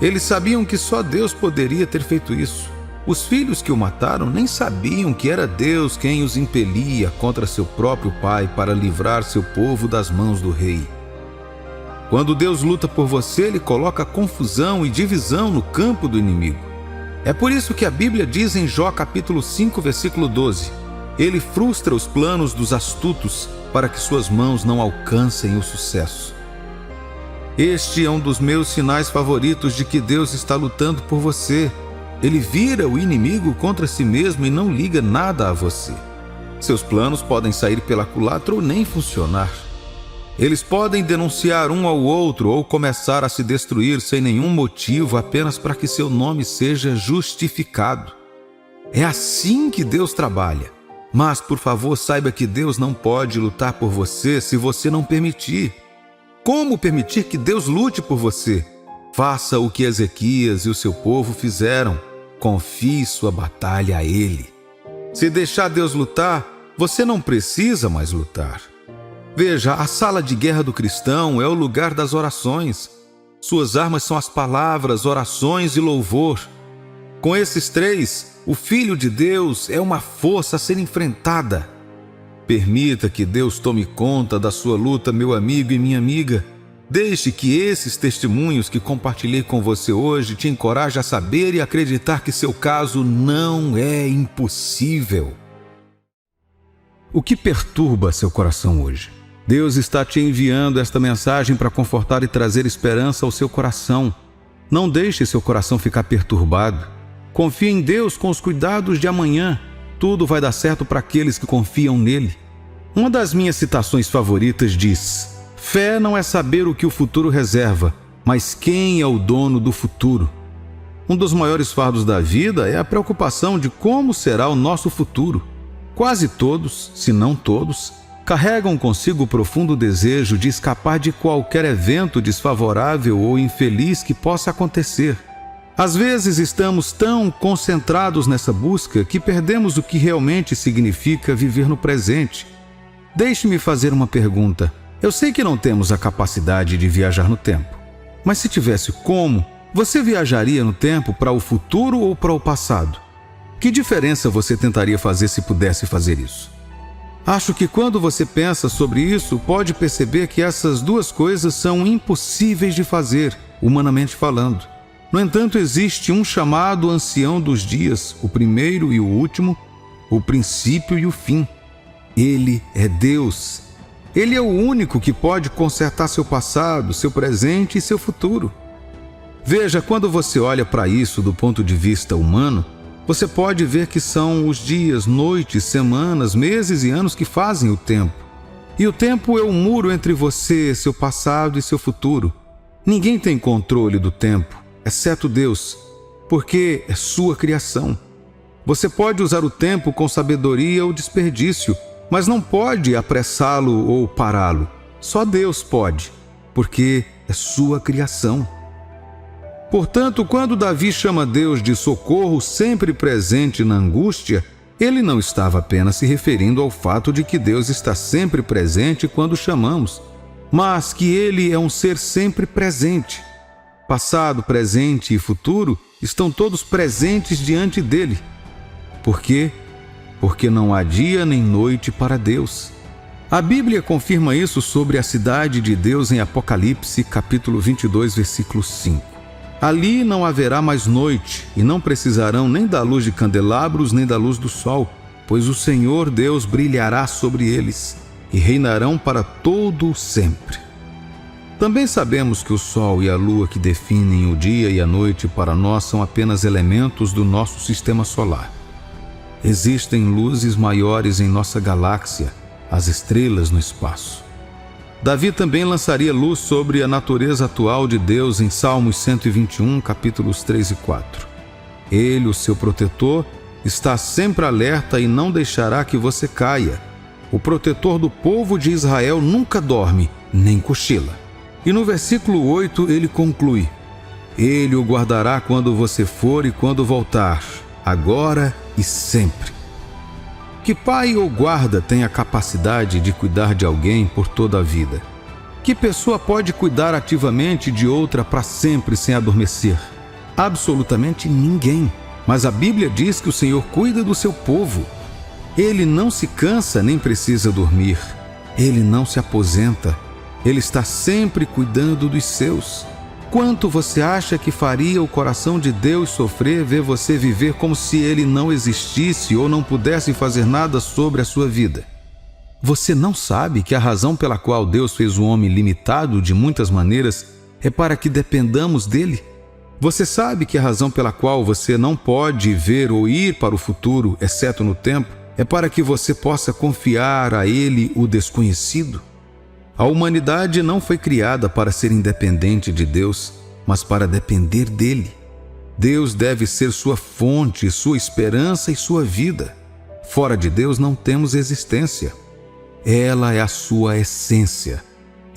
A: Eles sabiam que só Deus poderia ter feito isso. Os filhos que o mataram nem sabiam que era Deus quem os impelia contra seu próprio pai para livrar seu povo das mãos do rei. Quando Deus luta por você, ele coloca confusão e divisão no campo do inimigo. É por isso que a Bíblia diz em Jó capítulo 5, versículo 12: ele frustra os planos dos astutos para que suas mãos não alcancem o sucesso. Este é um dos meus sinais favoritos de que Deus está lutando por você. Ele vira o inimigo contra si mesmo e não liga nada a você. Seus planos podem sair pela culatra ou nem funcionar. Eles podem denunciar um ao outro ou começar a se destruir sem nenhum motivo, apenas para que seu nome seja justificado. É assim que Deus trabalha. Mas, por favor, saiba que Deus não pode lutar por você se você não permitir. Como permitir que Deus lute por você? Faça o que Ezequias e o seu povo fizeram. Confie sua batalha a Ele. Se deixar Deus lutar, você não precisa mais lutar. Veja, a sala de guerra do cristão é o lugar das orações. Suas armas são as palavras, orações e louvor. Com esses três, o Filho de Deus é uma força a ser enfrentada. Permita que Deus tome conta da sua luta, meu amigo e minha amiga. Deixe que esses testemunhos que compartilhei com você hoje te encorajem a saber e acreditar que seu caso não é impossível. O que perturba seu coração hoje? Deus está te enviando esta mensagem para confortar e trazer esperança ao seu coração. Não deixe seu coração ficar perturbado. Confie em Deus com os cuidados de amanhã. Tudo vai dar certo para aqueles que confiam nele. Uma das minhas citações favoritas diz: fé não é saber o que o futuro reserva, mas quem é o dono do futuro. Um dos maiores fardos da vida é a preocupação de como será o nosso futuro. Quase todos, se não todos, carregam consigo o profundo desejo de escapar de qualquer evento desfavorável ou infeliz que possa acontecer. Às vezes estamos tão concentrados nessa busca que perdemos o que realmente significa viver no presente. Deixe-me fazer uma pergunta. Eu sei que não temos a capacidade de viajar no tempo, mas se tivesse como, você viajaria no tempo para o futuro ou para o passado? Que diferença você tentaria fazer se pudesse fazer isso? Acho que quando você pensa sobre isso, pode perceber que essas duas coisas são impossíveis de fazer, humanamente falando. No entanto, existe um chamado ancião dos dias, o primeiro e o último, o princípio e o fim. Ele é Deus. Ele é o único que pode consertar seu passado, seu presente e seu futuro. Veja, quando você olha para isso do ponto de vista humano, você pode ver que são os dias, noites, semanas, meses e anos que fazem o tempo. E o tempo é o muro entre você, seu passado e seu futuro. Ninguém tem controle do tempo, exceto Deus, porque é sua criação. Você pode usar o tempo com sabedoria ou desperdício, mas não pode apressá-lo ou pará-lo. Só Deus pode, porque é sua criação. Portanto, quando Davi chama Deus de socorro sempre presente na angústia, ele não estava apenas se referindo ao fato de que Deus está sempre presente quando chamamos, mas que ele é um ser sempre presente. Passado, presente e futuro estão todos presentes diante dele. Por quê? Porque não há dia nem noite para Deus. A Bíblia confirma isso sobre a cidade de Deus em Apocalipse, capítulo 22, versículo 5. Ali não haverá mais noite, e não precisarão nem da luz de candelabros, nem da luz do sol, pois o Senhor Deus brilhará sobre eles, e reinarão para todo o sempre. Também sabemos que o Sol e a Lua que definem o dia e a noite para nós são apenas elementos do nosso sistema solar. Existem luzes maiores em nossa galáxia, as estrelas no espaço. Davi também lançaria luz sobre a natureza atual de Deus em Salmos 121, capítulos 3 e 4. Ele, o seu protetor, está sempre alerta e não deixará que você caia. O protetor do povo de Israel nunca dorme, nem cochila. E no versículo 8 ele conclui: Ele o guardará quando você for e quando voltar, agora e sempre. Que pai ou guarda tem a capacidade de cuidar de alguém por toda a vida? Que pessoa pode cuidar ativamente de outra para sempre sem adormecer? Absolutamente ninguém. Mas a Bíblia diz que o Senhor cuida do seu povo. Ele não se cansa nem precisa dormir. Ele não se aposenta. Ele está sempre cuidando dos seus. Quanto você acha que faria o coração de Deus sofrer ver você viver como se Ele não existisse ou não pudesse fazer nada sobre a sua vida? Você não sabe que a razão pela qual Deus fez o homem limitado de muitas maneiras é para que dependamos dele? Você sabe que a razão pela qual você não pode ver ou ir para o futuro, exceto no tempo, é para que você possa confiar a Ele o desconhecido? A humanidade não foi criada para ser independente de Deus, mas para depender dele. Deus deve ser sua fonte, sua esperança e sua vida. Fora de Deus não temos existência. Ela é a sua essência.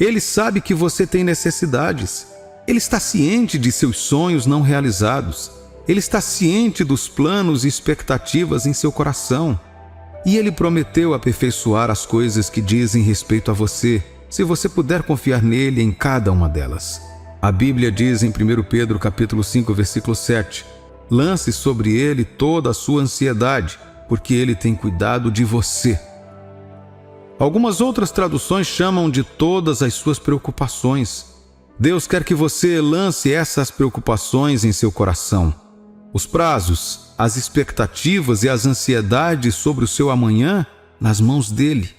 A: Ele sabe que você tem necessidades. Ele está ciente de seus sonhos não realizados. Ele está ciente dos planos e expectativas em seu coração. E Ele prometeu aperfeiçoar as coisas que dizem respeito a você, se você puder confiar nele em cada uma delas. A Bíblia diz em 1 Pedro capítulo 5, versículo 7, lance sobre ele toda a sua ansiedade, porque ele tem cuidado de você. Algumas outras traduções chamam de todas as suas preocupações. Deus quer que você lance essas preocupações em seu coração. Os prazos, as expectativas e as ansiedades sobre o seu amanhã nas mãos dele.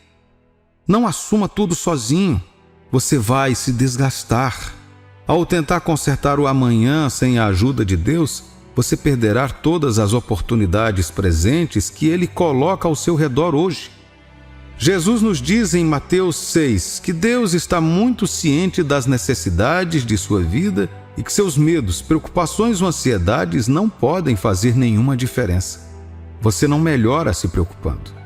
A: Não assuma tudo sozinho. Você vai se desgastar. Ao tentar consertar o amanhã sem a ajuda de Deus, você perderá todas as oportunidades presentes que Ele coloca ao seu redor hoje. Jesus nos diz em Mateus 6 que Deus está muito ciente das necessidades de sua vida e que seus medos, preocupações ou ansiedades não podem fazer nenhuma diferença. Você não melhora se preocupando.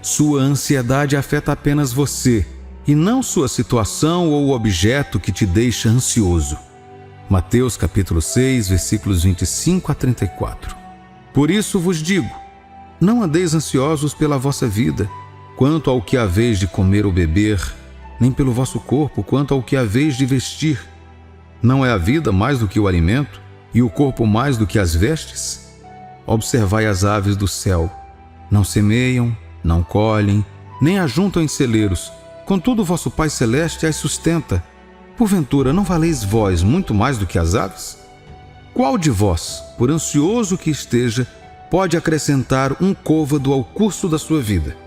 A: Sua ansiedade afeta apenas você, e não sua situação ou o objeto que te deixa ansioso. Mateus capítulo 6, versículos 25 a 34. Por isso vos digo, não andeis ansiosos pela vossa vida, quanto ao que haveis de comer ou beber, nem pelo vosso corpo, quanto ao que haveis de vestir. Não é a vida mais do que o alimento, e o corpo mais do que as vestes? Observai as aves do céu, não semeiam, não colhem, nem ajuntam em celeiros, contudo vosso Pai Celeste as sustenta. Porventura, não valeis vós muito mais do que as aves? Qual de vós, por ansioso que esteja, pode acrescentar um côvado ao curso da sua vida?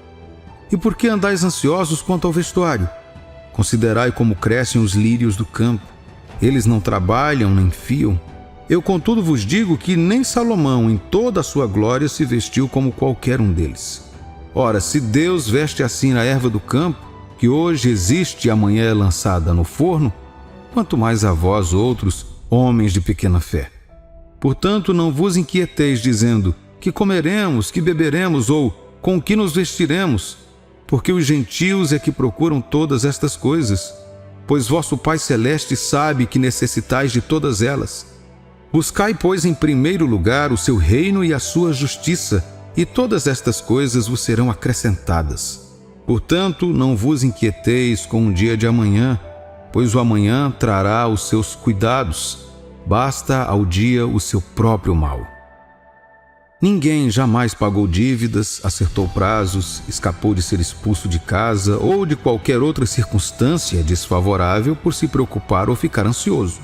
A: E por que andais ansiosos quanto ao vestuário? Considerai como crescem os lírios do campo. Eles não trabalham nem fiam. Eu, contudo, vos digo que nem Salomão, em toda a sua glória, se vestiu como qualquer um deles. Ora, se Deus veste assim a erva do campo, que hoje existe e amanhã é lançada no forno, quanto mais a vós outros, homens de pequena fé. Portanto, não vos inquieteis dizendo, que comeremos, que beberemos ou com que nos vestiremos, porque os gentios é que procuram todas estas coisas, pois vosso Pai Celeste sabe que necessitais de todas elas. Buscai, pois, em primeiro lugar o seu reino e a sua justiça, e todas estas coisas vos serão acrescentadas. Portanto, não vos inquieteis com o dia de amanhã, pois o amanhã trará os seus cuidados. Basta ao dia o seu próprio mal. Ninguém jamais pagou dívidas, acertou prazos, escapou de ser expulso de casa ou de qualquer outra circunstância desfavorável por se preocupar ou ficar ansioso.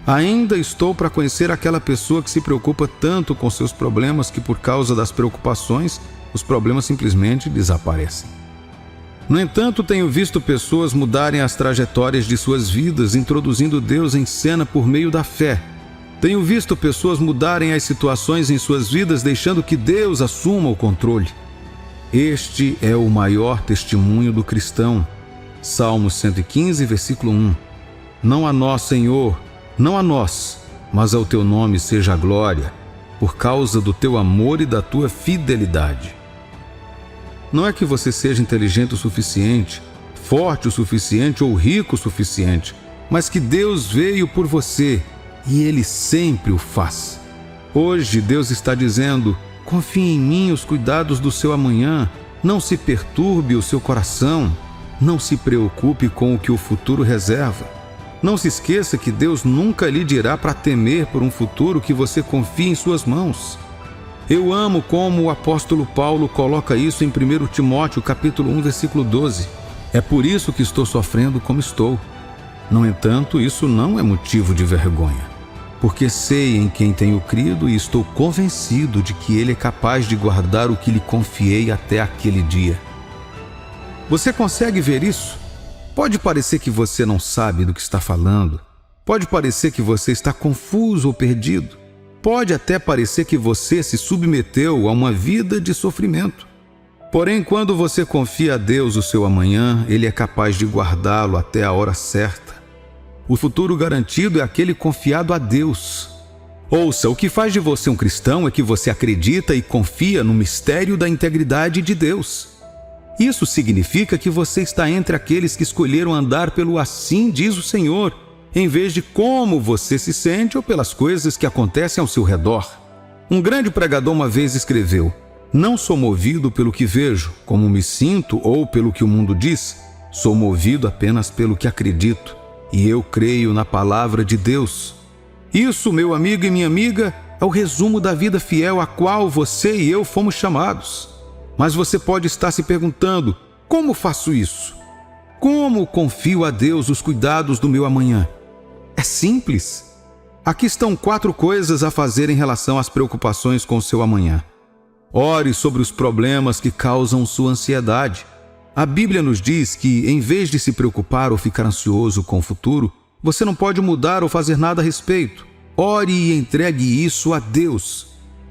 A: Ainda estou para conhecer aquela pessoa que se preocupa tanto com seus problemas que, por causa das preocupações, os problemas simplesmente desaparecem. No entanto, tenho visto pessoas mudarem as trajetórias de suas vidas, introduzindo Deus em cena por meio da fé. Tenho visto pessoas mudarem as situações em suas vidas, deixando que Deus assuma o controle. Este é o maior testemunho do cristão. Salmos 115, versículo 1. Não a nós, Senhor, não a nós, mas ao teu nome seja a glória, por causa do teu amor e da tua fidelidade. Não é que você seja inteligente o suficiente, forte o suficiente ou rico o suficiente, mas que Deus veio por você e Ele sempre o faz. Hoje Deus está dizendo: confie em mim os cuidados do seu amanhã, não se perturbe o seu coração, não se preocupe com o que o futuro reserva. Não se esqueça que Deus nunca lhe dirá para temer por um futuro que você confie em suas mãos. Eu amo como o apóstolo Paulo coloca isso em 1 Timóteo capítulo 1, versículo 12. É por isso que estou sofrendo como estou. No entanto, isso não é motivo de vergonha, porque sei em quem tenho crido e estou convencido de que Ele é capaz de guardar o que lhe confiei até aquele dia. Você consegue ver isso? Pode parecer que você não sabe do que está falando. Pode parecer que você está confuso ou perdido. Pode até parecer que você se submeteu a uma vida de sofrimento. Porém, quando você confia a Deus o seu amanhã, Ele é capaz de guardá-lo até a hora certa. O futuro garantido é aquele confiado a Deus. Ouça, o que faz de você um cristão é que você acredita e confia no mistério da integridade de Deus. Isso significa que você está entre aqueles que escolheram andar pelo assim diz o Senhor, em vez de como você se sente ou pelas coisas que acontecem ao seu redor. Um grande pregador uma vez escreveu: não sou movido pelo que vejo, como me sinto ou pelo que o mundo diz. Sou movido apenas pelo que acredito, e eu creio na palavra de Deus. Isso, meu amigo e minha amiga, é o resumo da vida fiel a qual você e eu fomos chamados. Mas você pode estar se perguntando: como faço isso? Como confio a Deus os cuidados do meu amanhã? É simples. Aqui estão 4 coisas a fazer em relação às preocupações com o seu amanhã. Ore sobre os problemas que causam sua ansiedade. A Bíblia nos diz que, em vez de se preocupar ou ficar ansioso com o futuro, você não pode mudar ou fazer nada a respeito. Ore e entregue isso a Deus.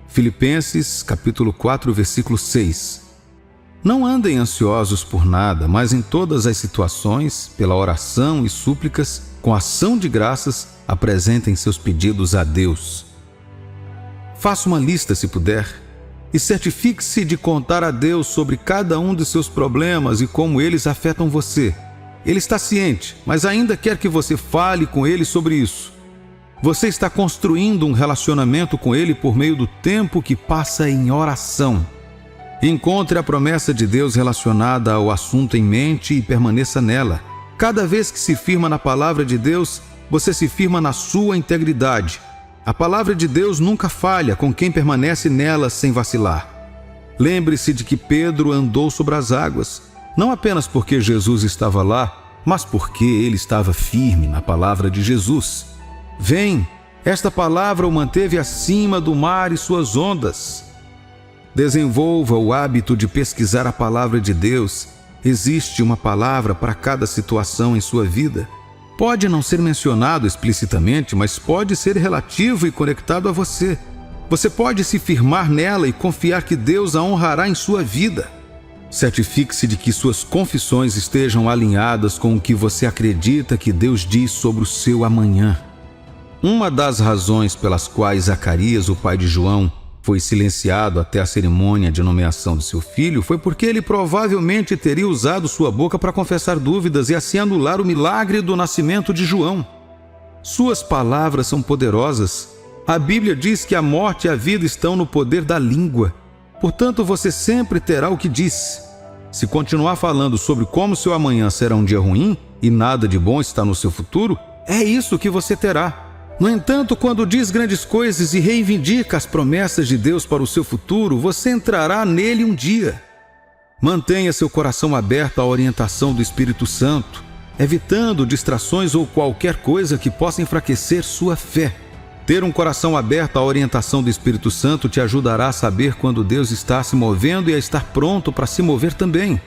A: Filipenses, capítulo 4, versículo 6. Não andem ansiosos por nada, mas em todas as situações, pela oração e súplicas, com ação de graças, apresentem seus pedidos a Deus. Faça uma lista, se puder, e certifique-se de contar a Deus sobre cada um de seus problemas e como eles afetam você. Ele está ciente, mas ainda quer que você fale com Ele sobre isso. Você está construindo um relacionamento com Ele por meio do tempo que passa em oração. Encontre a promessa de Deus relacionada ao assunto em mente e permaneça nela. Cada vez que se firma na palavra de Deus, você se firma na sua integridade. A palavra de Deus nunca falha com quem permanece nela sem vacilar. Lembre-se de que Pedro andou sobre as águas, não apenas porque Jesus estava lá, mas porque ele estava firme na palavra de Jesus. Vem, esta palavra o manteve acima do mar e suas ondas. Desenvolva o hábito de pesquisar a palavra de Deus. Existe uma palavra para cada situação em sua vida. Pode não ser mencionado explicitamente, mas pode ser relativo e conectado a você. Você pode se firmar nela e confiar que Deus a honrará em sua vida. Certifique-se de que suas confissões estejam alinhadas com o que você acredita que Deus diz sobre o seu amanhã. Uma das razões pelas quais Zacarias, o pai de João, foi silenciado até a cerimônia de nomeação de seu filho foi porque ele provavelmente teria usado sua boca para confessar dúvidas e assim anular o milagre do nascimento de João. Suas palavras são poderosas. A Bíblia diz que a morte e a vida estão no poder da língua. Portanto, você sempre terá o que disse. Se continuar falando sobre como seu amanhã será um dia ruim e nada de bom está no seu futuro, é isso que você terá. No entanto, quando diz grandes coisas e reivindica as promessas de Deus para o seu futuro, você entrará nele um dia. Mantenha seu coração aberto à orientação do Espírito Santo, evitando distrações ou qualquer coisa que possa enfraquecer sua fé. Ter um coração aberto à orientação do Espírito Santo te ajudará a saber quando Deus está se movendo e a estar pronto para se mover também.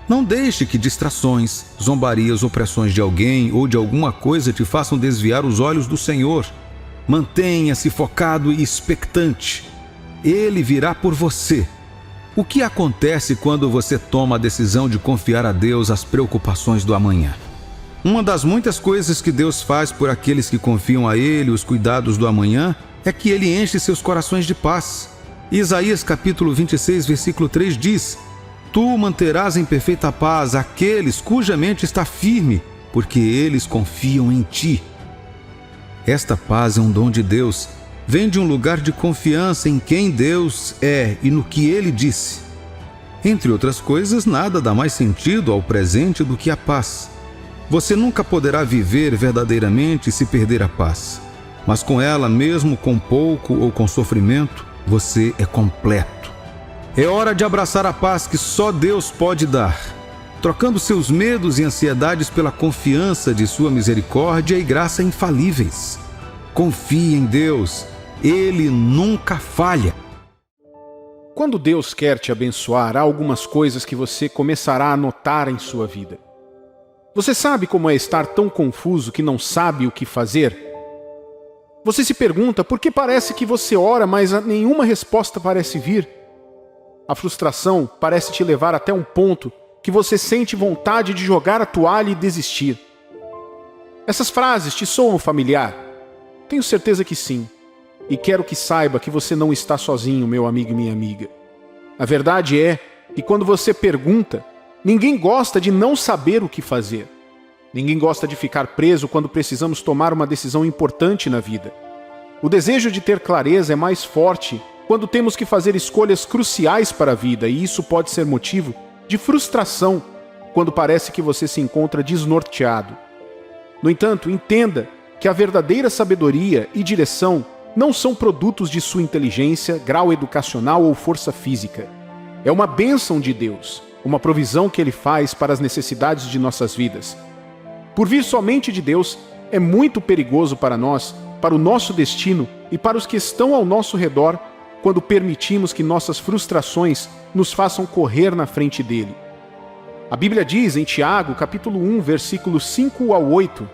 A: Não deixe que distrações, zombarias ou pressões de alguém ou de alguma coisa te façam desviar os olhos do Senhor. Mantenha-se focado e expectante. Ele virá por você. O que acontece quando você toma a decisão de confiar a Deus as preocupações do amanhã? Uma das muitas coisas que Deus faz por aqueles que confiam a Ele os cuidados do amanhã é que Ele enche seus corações de paz. Isaías capítulo 26, versículo 3 diz: Tu manterás em perfeita paz aqueles cuja mente está firme, porque eles confiam em ti. Esta paz é um dom de Deus. Vem de um lugar de confiança em quem Deus é e no que Ele disse. Entre outras coisas, nada dá mais sentido ao presente do que a paz. Você nunca poderá viver verdadeiramente se perder a paz. Mas com ela, mesmo com pouco ou com sofrimento, você é completo. É hora de abraçar a paz que só Deus pode dar, trocando seus medos e ansiedades pela confiança de sua misericórdia e graça infalíveis. Confie em Deus, Ele nunca falha.
B: Quando Deus quer te abençoar, há algumas coisas que você começará a notar em sua vida. Você sabe como é estar tão confuso que não sabe o que fazer? Você se pergunta por que parece que você ora, mas nenhuma resposta parece vir. A frustração parece te levar até um ponto que você sente vontade de jogar a toalha e desistir. Essas frases te soam familiar? Tenho certeza que sim. E quero que saiba que você não está sozinho, meu amigo e minha amiga. A verdade é que quando você pergunta, ninguém gosta de não saber o que fazer. Ninguém gosta de ficar preso quando precisamos tomar uma decisão importante na vida. O desejo de ter clareza é mais forte quando temos que fazer escolhas cruciais para a vida, e isso pode ser motivo de frustração quando parece que você se encontra desnorteado. No entanto, entenda que a verdadeira sabedoria e direção não são produtos de sua inteligência, grau educacional ou força física. É uma bênção de Deus, uma provisão que Ele faz para as necessidades de nossas vidas. Por vir somente de Deus, é muito perigoso para nós, para o nosso destino e para os que estão ao nosso redor, quando permitimos que nossas frustrações nos façam correr na frente dele. A Bíblia diz em Tiago, capítulo 1, versículos 5 ao 8: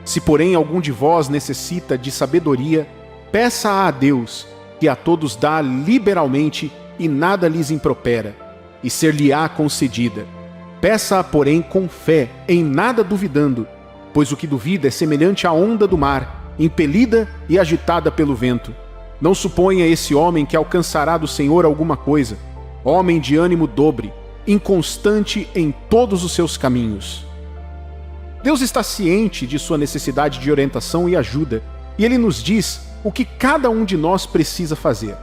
B: Se, porém, algum de vós necessita de sabedoria, peça a Deus, que a todos dá liberalmente e nada lhes impropera, e ser-lhe-á concedida. Peça-a, porém, com fé, em nada duvidando, pois o que duvida é semelhante à onda do mar, impelida e agitada pelo vento. Não suponha esse homem que alcançará do Senhor alguma coisa, homem de ânimo dobre, inconstante em todos os seus caminhos. Deus está ciente de sua necessidade de orientação e ajuda, e Ele nos diz o que cada um de nós precisa fazer.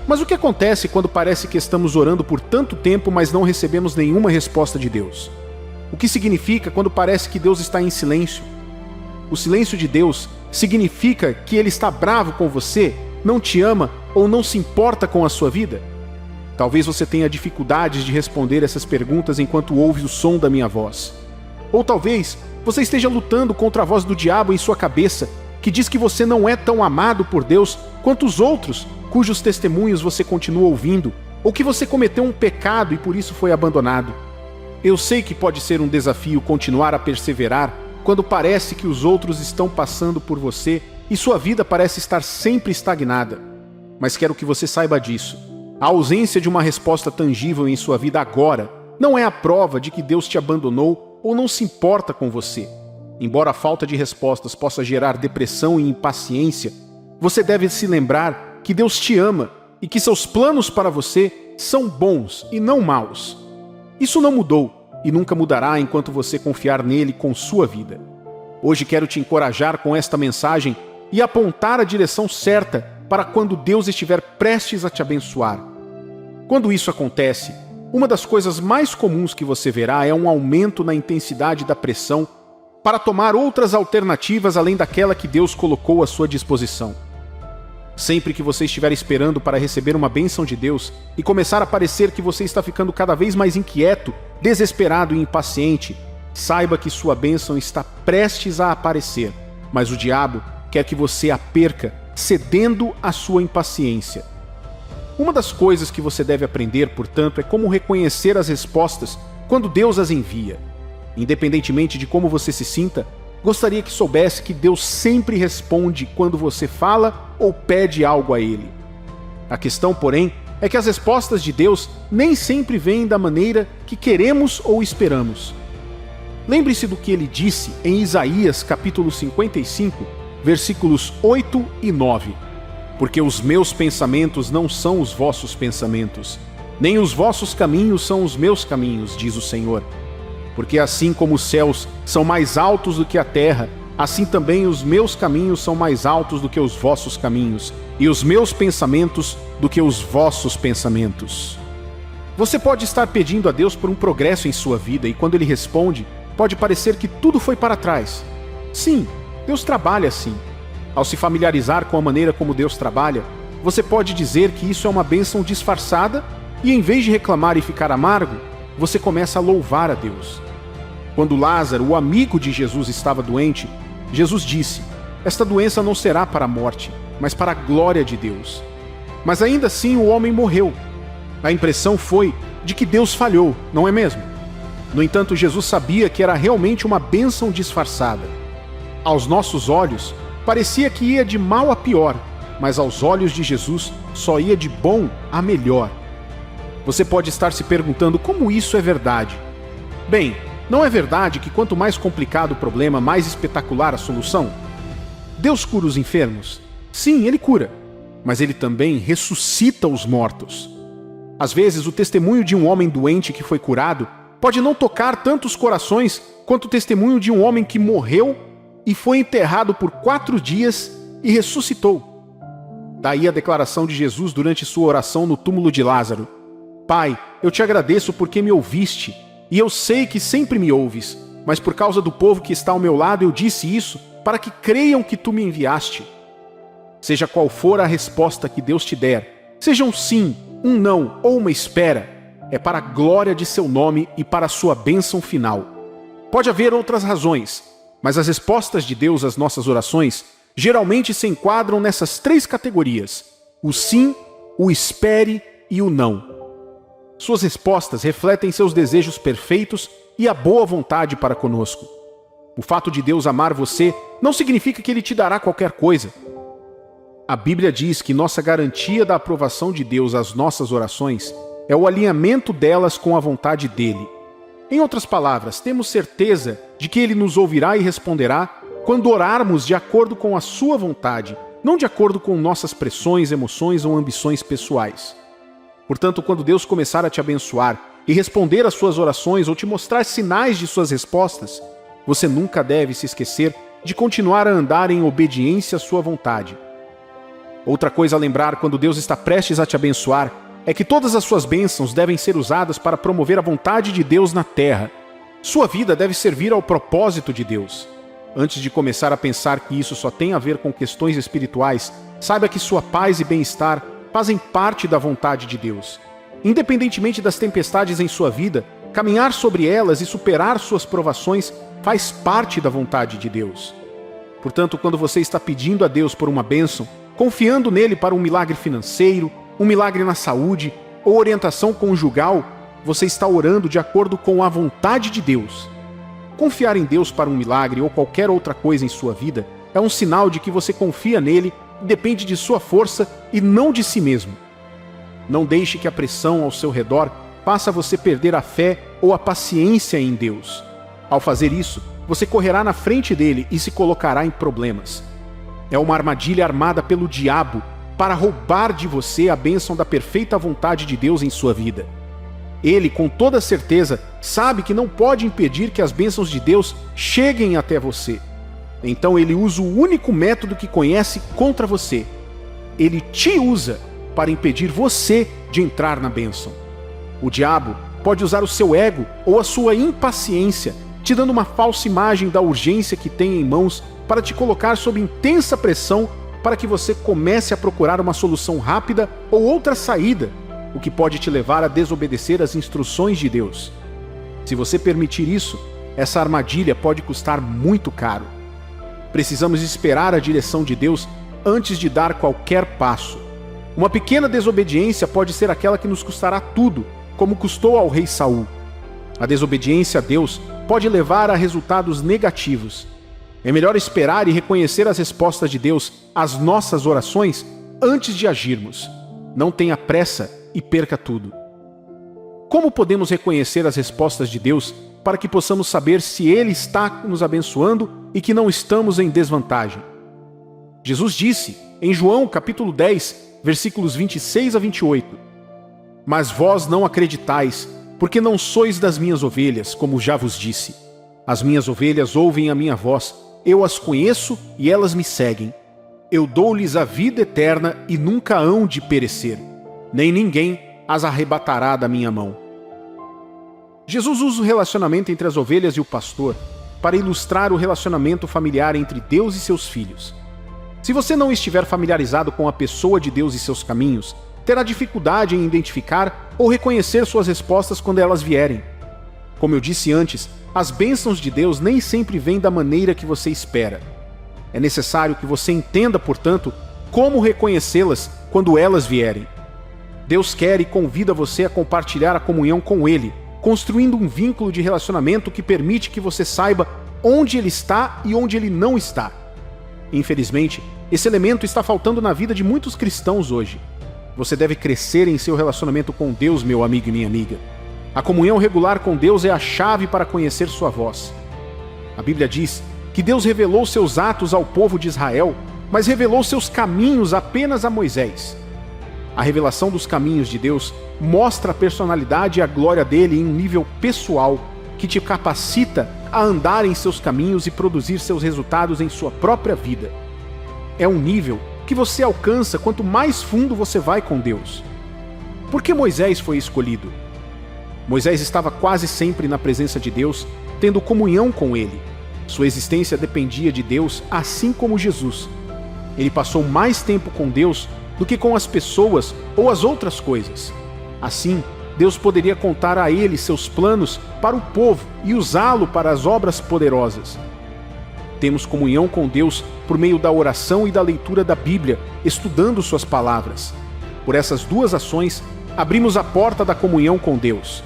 B: Mas o que acontece quando parece que estamos orando por tanto tempo, mas não recebemos nenhuma resposta de Deus? O que significa quando parece que Deus está em silêncio? O silêncio de Deus significa que Ele está bravo com você, não te ama ou não se importa com a sua vida? Talvez você tenha dificuldades de responder essas perguntas enquanto ouve o som da minha voz. Ou talvez você esteja lutando contra a voz do diabo em sua cabeça, que diz que você não é tão amado por Deus quanto os outros, cujos testemunhos você continua ouvindo, ou que você cometeu um pecado e por isso foi abandonado. Eu sei que pode ser um desafio continuar a perseverar quando parece que os outros estão passando por você e sua vida parece estar sempre estagnada. Mas quero que você saiba disso. A ausência de uma resposta tangível em sua vida agora não é a prova de que Deus te abandonou ou não se importa com você. Embora a falta de respostas possa gerar depressão e impaciência, você deve se lembrar que Deus te ama e que seus planos para você são bons e não maus. Isso não mudou e nunca mudará enquanto você confiar nele com sua vida. Hoje quero te encorajar com esta mensagem e apontar a direção certa para quando Deus estiver prestes a te abençoar. Quando isso acontece, uma das coisas mais comuns que você verá é um aumento na intensidade da pressão para tomar outras alternativas além daquela que Deus colocou à sua disposição. Sempre que você estiver esperando para receber uma bênção de Deus e começar a parecer que você está ficando cada vez mais inquieto, desesperado e impaciente, saiba que sua bênção está prestes a aparecer, mas o diabo quer que você a perca, cedendo à sua impaciência. Uma das coisas que você deve aprender, portanto, é como reconhecer as respostas quando Deus as envia. Independentemente de como você se sinta, gostaria que soubesse que Deus sempre responde quando você fala ou pede algo a Ele. A questão, porém, é que as respostas de Deus nem sempre vêm da maneira que queremos ou esperamos. Lembre-se do que ele disse em Isaías capítulo 55, versículos 8 e 9. Porque os meus pensamentos não são os vossos pensamentos, nem os vossos caminhos são os meus caminhos, diz o Senhor. Porque assim como os céus são mais altos do que a terra, assim também os meus caminhos são mais altos do que os vossos caminhos, e os meus pensamentos do que os vossos pensamentos. Você pode estar pedindo a Deus por um progresso em sua vida, e quando Ele responde, pode parecer que tudo foi para trás. Sim, Deus trabalha assim. Ao se familiarizar com a maneira como Deus trabalha, você pode dizer que isso é uma bênção disfarçada, e em vez de reclamar e ficar amargo, você começa a louvar a Deus. Quando Lázaro, o amigo de Jesus, estava doente, Jesus disse: esta doença não será para a morte, mas para a glória de Deus. Mas ainda assim o homem morreu. A impressão foi de que Deus falhou, não é mesmo? No entanto, Jesus sabia que era realmente uma bênção disfarçada. Aos nossos olhos, parecia que ia de mal a pior, mas aos olhos de Jesus só ia de bom a melhor. Você pode estar se perguntando como isso é verdade. Bem, não é verdade que quanto mais complicado o problema, mais espetacular a solução? Deus cura os enfermos? Sim, Ele cura, mas Ele também ressuscita os mortos. Às vezes, o testemunho de um homem doente que foi curado pode não tocar tantos corações quanto o testemunho de um homem que morreu e foi enterrado por 4 dias e ressuscitou. Daí a declaração de Jesus durante sua oração no túmulo de Lázaro: Pai, eu te agradeço porque me ouviste, e eu sei que sempre me ouves, mas por causa do povo que está ao meu lado eu disse isso, para que creiam que tu me enviaste. Seja qual for a resposta que Deus te der, seja um sim, um não ou uma espera, é para a glória de seu nome e para a sua bênção final. Pode haver outras razões, mas as respostas de Deus às nossas orações geralmente se enquadram nessas 3 categorias: o sim, o espere e o não. Suas respostas refletem seus desejos perfeitos e a boa vontade para conosco. O fato de Deus amar você não significa que Ele te dará qualquer coisa. A Bíblia diz que nossa garantia da aprovação de Deus às nossas orações é o alinhamento delas com a vontade dEle. Em outras palavras, temos certeza de que Ele nos ouvirá e responderá quando orarmos de acordo com a sua vontade, não de acordo com nossas pressões, emoções ou ambições pessoais. Portanto, quando Deus começar a te abençoar e responder às suas orações ou te mostrar sinais de suas respostas, você nunca deve se esquecer de continuar a andar em obediência à sua vontade. Outra coisa a lembrar quando Deus está prestes a te abençoar é que todas as suas bênçãos devem ser usadas para promover a vontade de Deus na terra. Sua vida deve servir ao propósito de Deus. Antes de começar a pensar que isso só tem a ver com questões espirituais, saiba que sua paz e bem-estar fazem parte da vontade de Deus. Independentemente das tempestades em sua vida, caminhar sobre elas e superar suas provações faz parte da vontade de Deus. Portanto, quando você está pedindo a Deus por uma bênção, confiando nele para um milagre financeiro, um milagre na saúde ou orientação conjugal, você está orando de acordo com a vontade de Deus. Confiar em Deus para um milagre ou qualquer outra coisa em sua vida é um sinal de que você confia nele e depende de sua força e não de si mesmo. Não deixe que a pressão ao seu redor faça você perder a fé ou a paciência em Deus. Ao fazer isso, você correrá na frente dele e se colocará em problemas. É uma armadilha armada pelo diabo para roubar de você a bênção da perfeita vontade de Deus em sua vida. Ele, com toda certeza, sabe que não pode impedir que as bênçãos de Deus cheguem até você. Então ele usa o único método que conhece contra você. Ele te usa para impedir você de entrar na bênção. O diabo pode usar o seu ego ou a sua impaciência, te dando uma falsa imagem da urgência que tem em mãos para te colocar sob intensa pressão para que você comece a procurar uma solução rápida ou outra saída, o que pode te levar a desobedecer às instruções de Deus. Se você permitir isso, essa armadilha pode custar muito caro. Precisamos esperar a direção de Deus antes de dar qualquer passo. Uma pequena desobediência pode ser aquela que nos custará tudo, como custou ao rei Saul. A desobediência a Deus pode levar a resultados negativos. É melhor esperar e reconhecer as respostas de Deus às nossas orações antes de agirmos. Não tenha pressa e perca tudo. Como podemos reconhecer as respostas de Deus para que possamos saber se Ele está nos abençoando e que não estamos em desvantagem? Jesus disse em João capítulo 10, versículos 26 a 28: Mas vós não acreditais, porque não sois das minhas ovelhas, como já vos disse. As minhas ovelhas ouvem a minha voz, eu as conheço e elas me seguem. Eu dou-lhes a vida eterna e nunca hão de perecer, nem ninguém as arrebatará da minha mão. Jesus usa o relacionamento entre as ovelhas e o pastor para ilustrar o relacionamento familiar entre Deus e seus filhos. Se você não estiver familiarizado com a pessoa de Deus e seus caminhos, terá dificuldade em identificar ou reconhecer suas respostas quando elas vierem. Como eu disse antes, as bênçãos de Deus nem sempre vêm da maneira que você espera. É necessário que você entenda, portanto, como reconhecê-las quando elas vierem. Deus quer e convida você a compartilhar a comunhão com Ele, construindo um vínculo de relacionamento que permite que você saiba onde Ele está e onde Ele não está. Infelizmente, esse elemento está faltando na vida de muitos cristãos hoje. Você deve crescer em seu relacionamento com Deus, meu amigo e minha amiga. A comunhão regular com Deus é a chave para conhecer sua voz. A Bíblia diz que Deus revelou seus atos ao povo de Israel, mas revelou seus caminhos apenas a Moisés. A revelação dos caminhos de Deus mostra a personalidade e a glória dele em um nível pessoal que te capacita a andar em seus caminhos e produzir seus resultados em sua própria vida. É um nível que você alcança quanto mais fundo você vai com Deus. Por que Moisés foi escolhido? Moisés estava quase sempre na presença de Deus, tendo comunhão com Ele. Sua existência dependia de Deus, assim como Jesus. Ele passou mais tempo com Deus do que com as pessoas ou as outras coisas. Assim, Deus poderia contar a ele seus planos para o povo e usá-lo para as obras poderosas. Temos comunhão com Deus por meio da oração e da leitura da Bíblia, estudando suas palavras. Por essas duas ações, abrimos a porta da comunhão com Deus.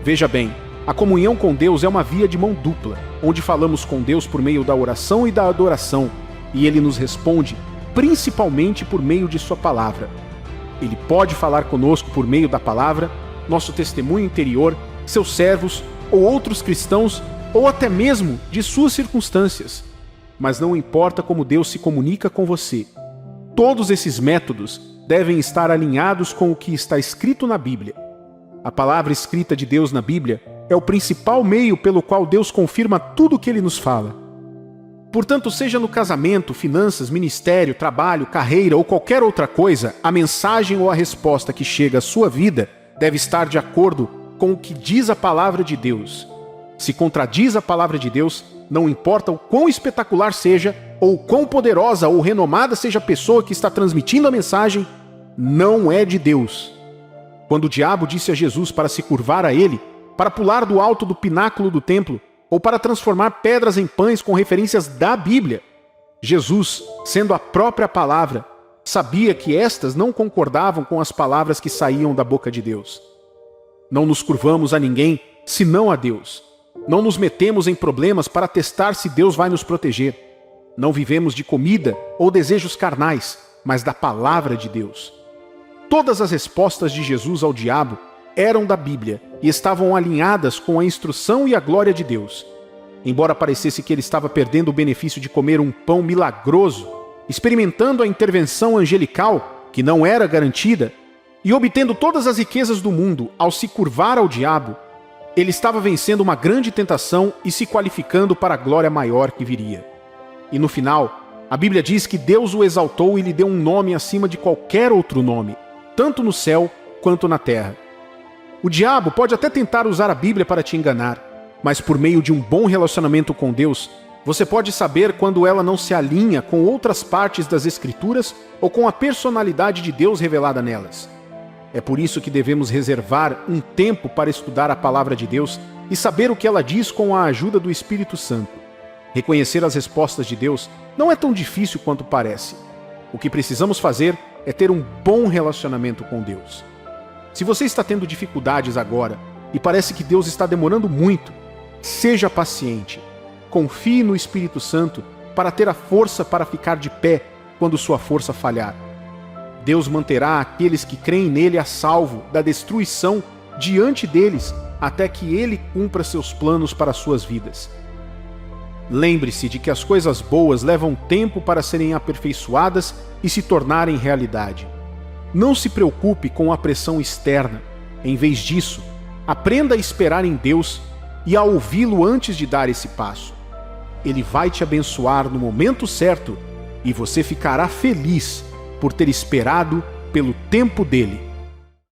B: Veja bem, a comunhão com Deus é uma via de mão dupla, onde falamos com Deus por meio da oração e da adoração, e Ele nos responde principalmente por meio de sua palavra. Ele pode falar conosco por meio da palavra, nosso testemunho interior, seus servos ou outros cristãos, ou até mesmo de suas circunstâncias. Mas não importa como Deus se comunica com você. Todos esses métodos devem estar alinhados com o que está escrito na Bíblia. A palavra escrita de Deus na Bíblia é o principal meio pelo qual Deus confirma tudo o que Ele nos fala. Portanto, seja no casamento, finanças, ministério, trabalho, carreira ou qualquer outra coisa, a mensagem ou a resposta que chega à sua vida deve estar de acordo com o que diz a palavra de Deus. Se contradiz a palavra de Deus, não importa o quão espetacular seja, ou quão poderosa ou renomada seja a pessoa que está transmitindo a mensagem, não é de Deus. Quando o diabo disse a Jesus para se curvar a ele, para pular do alto do pináculo do templo, ou para transformar pedras em pães com referências da Bíblia, Jesus, sendo a própria palavra, sabia que estas não concordavam com as palavras que saíam da boca de Deus. Não nos curvamos a ninguém, senão a Deus. Não nos metemos em problemas para testar se Deus vai nos proteger. Não vivemos de comida ou desejos carnais, mas da palavra de Deus. Todas as respostas de Jesus ao diabo eram da Bíblia e estavam alinhadas com a instrução e a glória de Deus. Embora parecesse que ele estava perdendo o benefício de comer um pão milagroso, experimentando a intervenção angelical, que não era garantida, e obtendo todas as riquezas do mundo ao se curvar ao diabo, ele estava vencendo uma grande tentação e se qualificando para a glória maior que viria. E no final, a Bíblia diz que Deus o exaltou e lhe deu um nome acima de qualquer outro nome, tanto no céu quanto na terra. O diabo pode até tentar usar a Bíblia para te enganar, mas por meio de um bom relacionamento com Deus, você pode saber quando ela não se alinha com outras partes das Escrituras ou com a personalidade de Deus revelada nelas. É por isso que devemos reservar um tempo para estudar a palavra de Deus e saber o que ela diz com a ajuda do Espírito Santo. Reconhecer as respostas de Deus não é tão difícil quanto parece. O que precisamos fazer é ter um bom relacionamento com Deus. Se você está tendo dificuldades agora e parece que Deus está demorando muito, seja paciente. Confie no Espírito Santo para ter a força para ficar de pé quando sua força falhar. Deus manterá aqueles que creem nele a salvo da destruição diante deles até que ele cumpra seus planos para suas vidas. Lembre-se de que as coisas boas levam tempo para serem aperfeiçoadas e se tornarem realidade. Não se preocupe com a pressão externa. Em vez disso, aprenda a esperar em Deus e a ouvi-lo antes de dar esse passo. Ele vai te abençoar no momento certo e você ficará feliz por ter esperado pelo tempo dele.